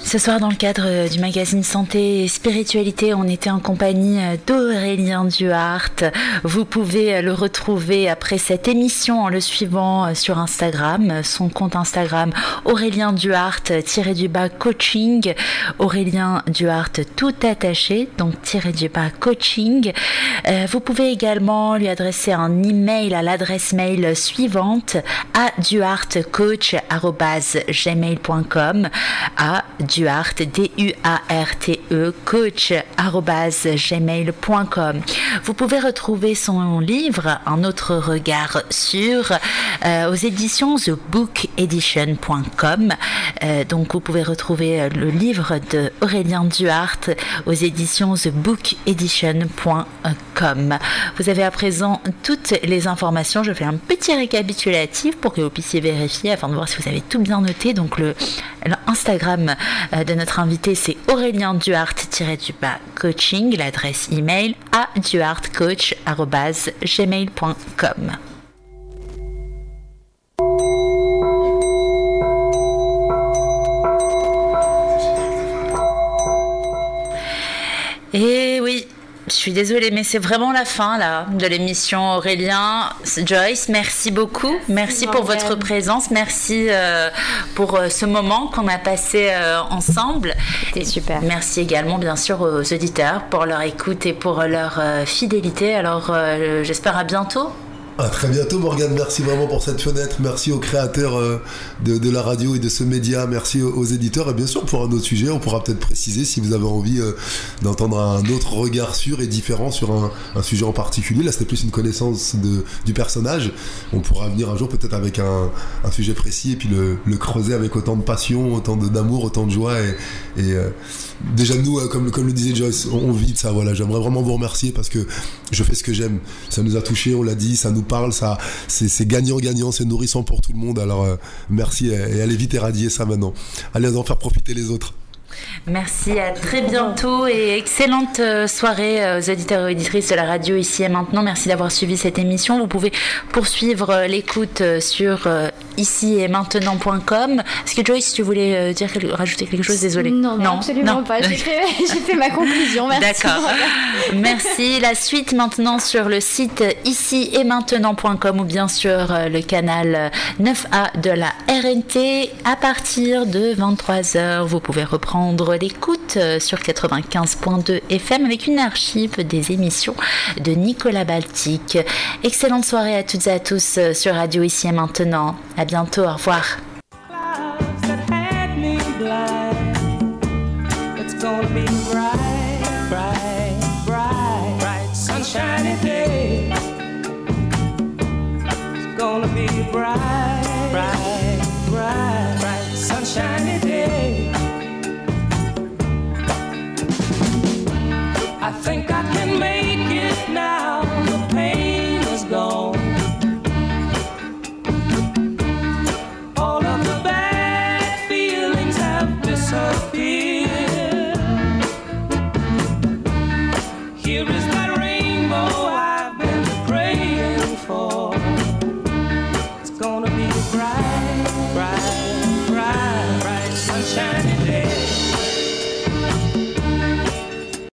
A: Ce soir, dans le cadre du magazine Santé et Spiritualité, on était en compagnie d'Aurélien Duhart. Vous pouvez le retrouver après cette émission en le suivant sur Instagram. Son compte Instagram, Aurélien Duhart-coaching. Aurélien Duhart tout attaché, donc _coaching. Vous pouvez également lui adresser un email à l'adresse mail suivante, duhartcoach@gmail.com. Duarte, D-U-A-R-T-E, coach@gmail.com. Vous pouvez retrouver son livre, Un autre regard sur, aux éditions thebookedition.com. Donc vous pouvez retrouver le livre de Aurélien Duarte aux éditions thebookedition.com. Vous avez à présent toutes les informations. Je fais un petit récapitulatif pour que vous puissiez vérifier afin de voir si vous avez tout bien noté. Donc l'Instagram de notre invité, c'est Aurélien Duarte-coaching, l'adresse email duartecoach@gmail.com. Et oui, je suis désolée, mais c'est vraiment la fin là de l'émission. Aurélien, Joyce, merci beaucoup. Merci pour votre présence. Merci pour ce moment qu'on a passé ensemble.
C: C'était super.
A: Merci également, bien sûr, aux auditeurs pour leur écoute et pour leur fidélité. Alors, j'espère à bientôt.
B: À très bientôt, Morgane. Merci vraiment pour cette fenêtre. Merci aux créateurs de la radio et de ce média. Merci aux éditeurs. Et bien sûr, pour un autre sujet, on pourra peut-être préciser si vous avez envie d'entendre un autre regard sûr et différent sur un sujet en particulier. Là, c'était plus une connaissance du personnage. On pourra venir un jour peut-être avec un sujet précis et puis le creuser avec autant de passion, autant d'amour, autant de joie. Et déjà, nous, comme le disait Joyce, on vit de ça. Voilà, j'aimerais vraiment vous remercier parce que je fais ce que j'aime. Ça nous a touchés, on l'a dit, ça nous parle, ça, c'est gagnant-gagnant, c'est nourrissant pour tout le monde. Alors merci et allez vite éradier ça maintenant. Allez en faire profiter les autres.
A: Merci, à très bientôt et excellente soirée aux auditeurs et auditrices de la radio Ici et Maintenant. Merci d'avoir suivi cette émission. Vous pouvez poursuivre l'écoute sur ici-et-maintenant.com. Est-ce que Joyce, tu voulais rajouter quelque chose? Désolée.
C: Non, absolument pas. J'ai fait ma conclusion. Merci.
A: D'accord. Merci. La suite maintenant sur le site ici-et-maintenant.com ou bien sur le canal 9A de la RNT. À partir de 23h, vous pouvez reprendre l'écoute sur 95.2 FM avec une archive des émissions de Nicolas Baltic. Excellente soirée à toutes et à tous sur Radio Ici et Maintenant. À bientôt, au revoir.
D: I think I can make it now, the pain is gone. All of the bad feelings have disappeared. Here is that rainbow I've been praying for.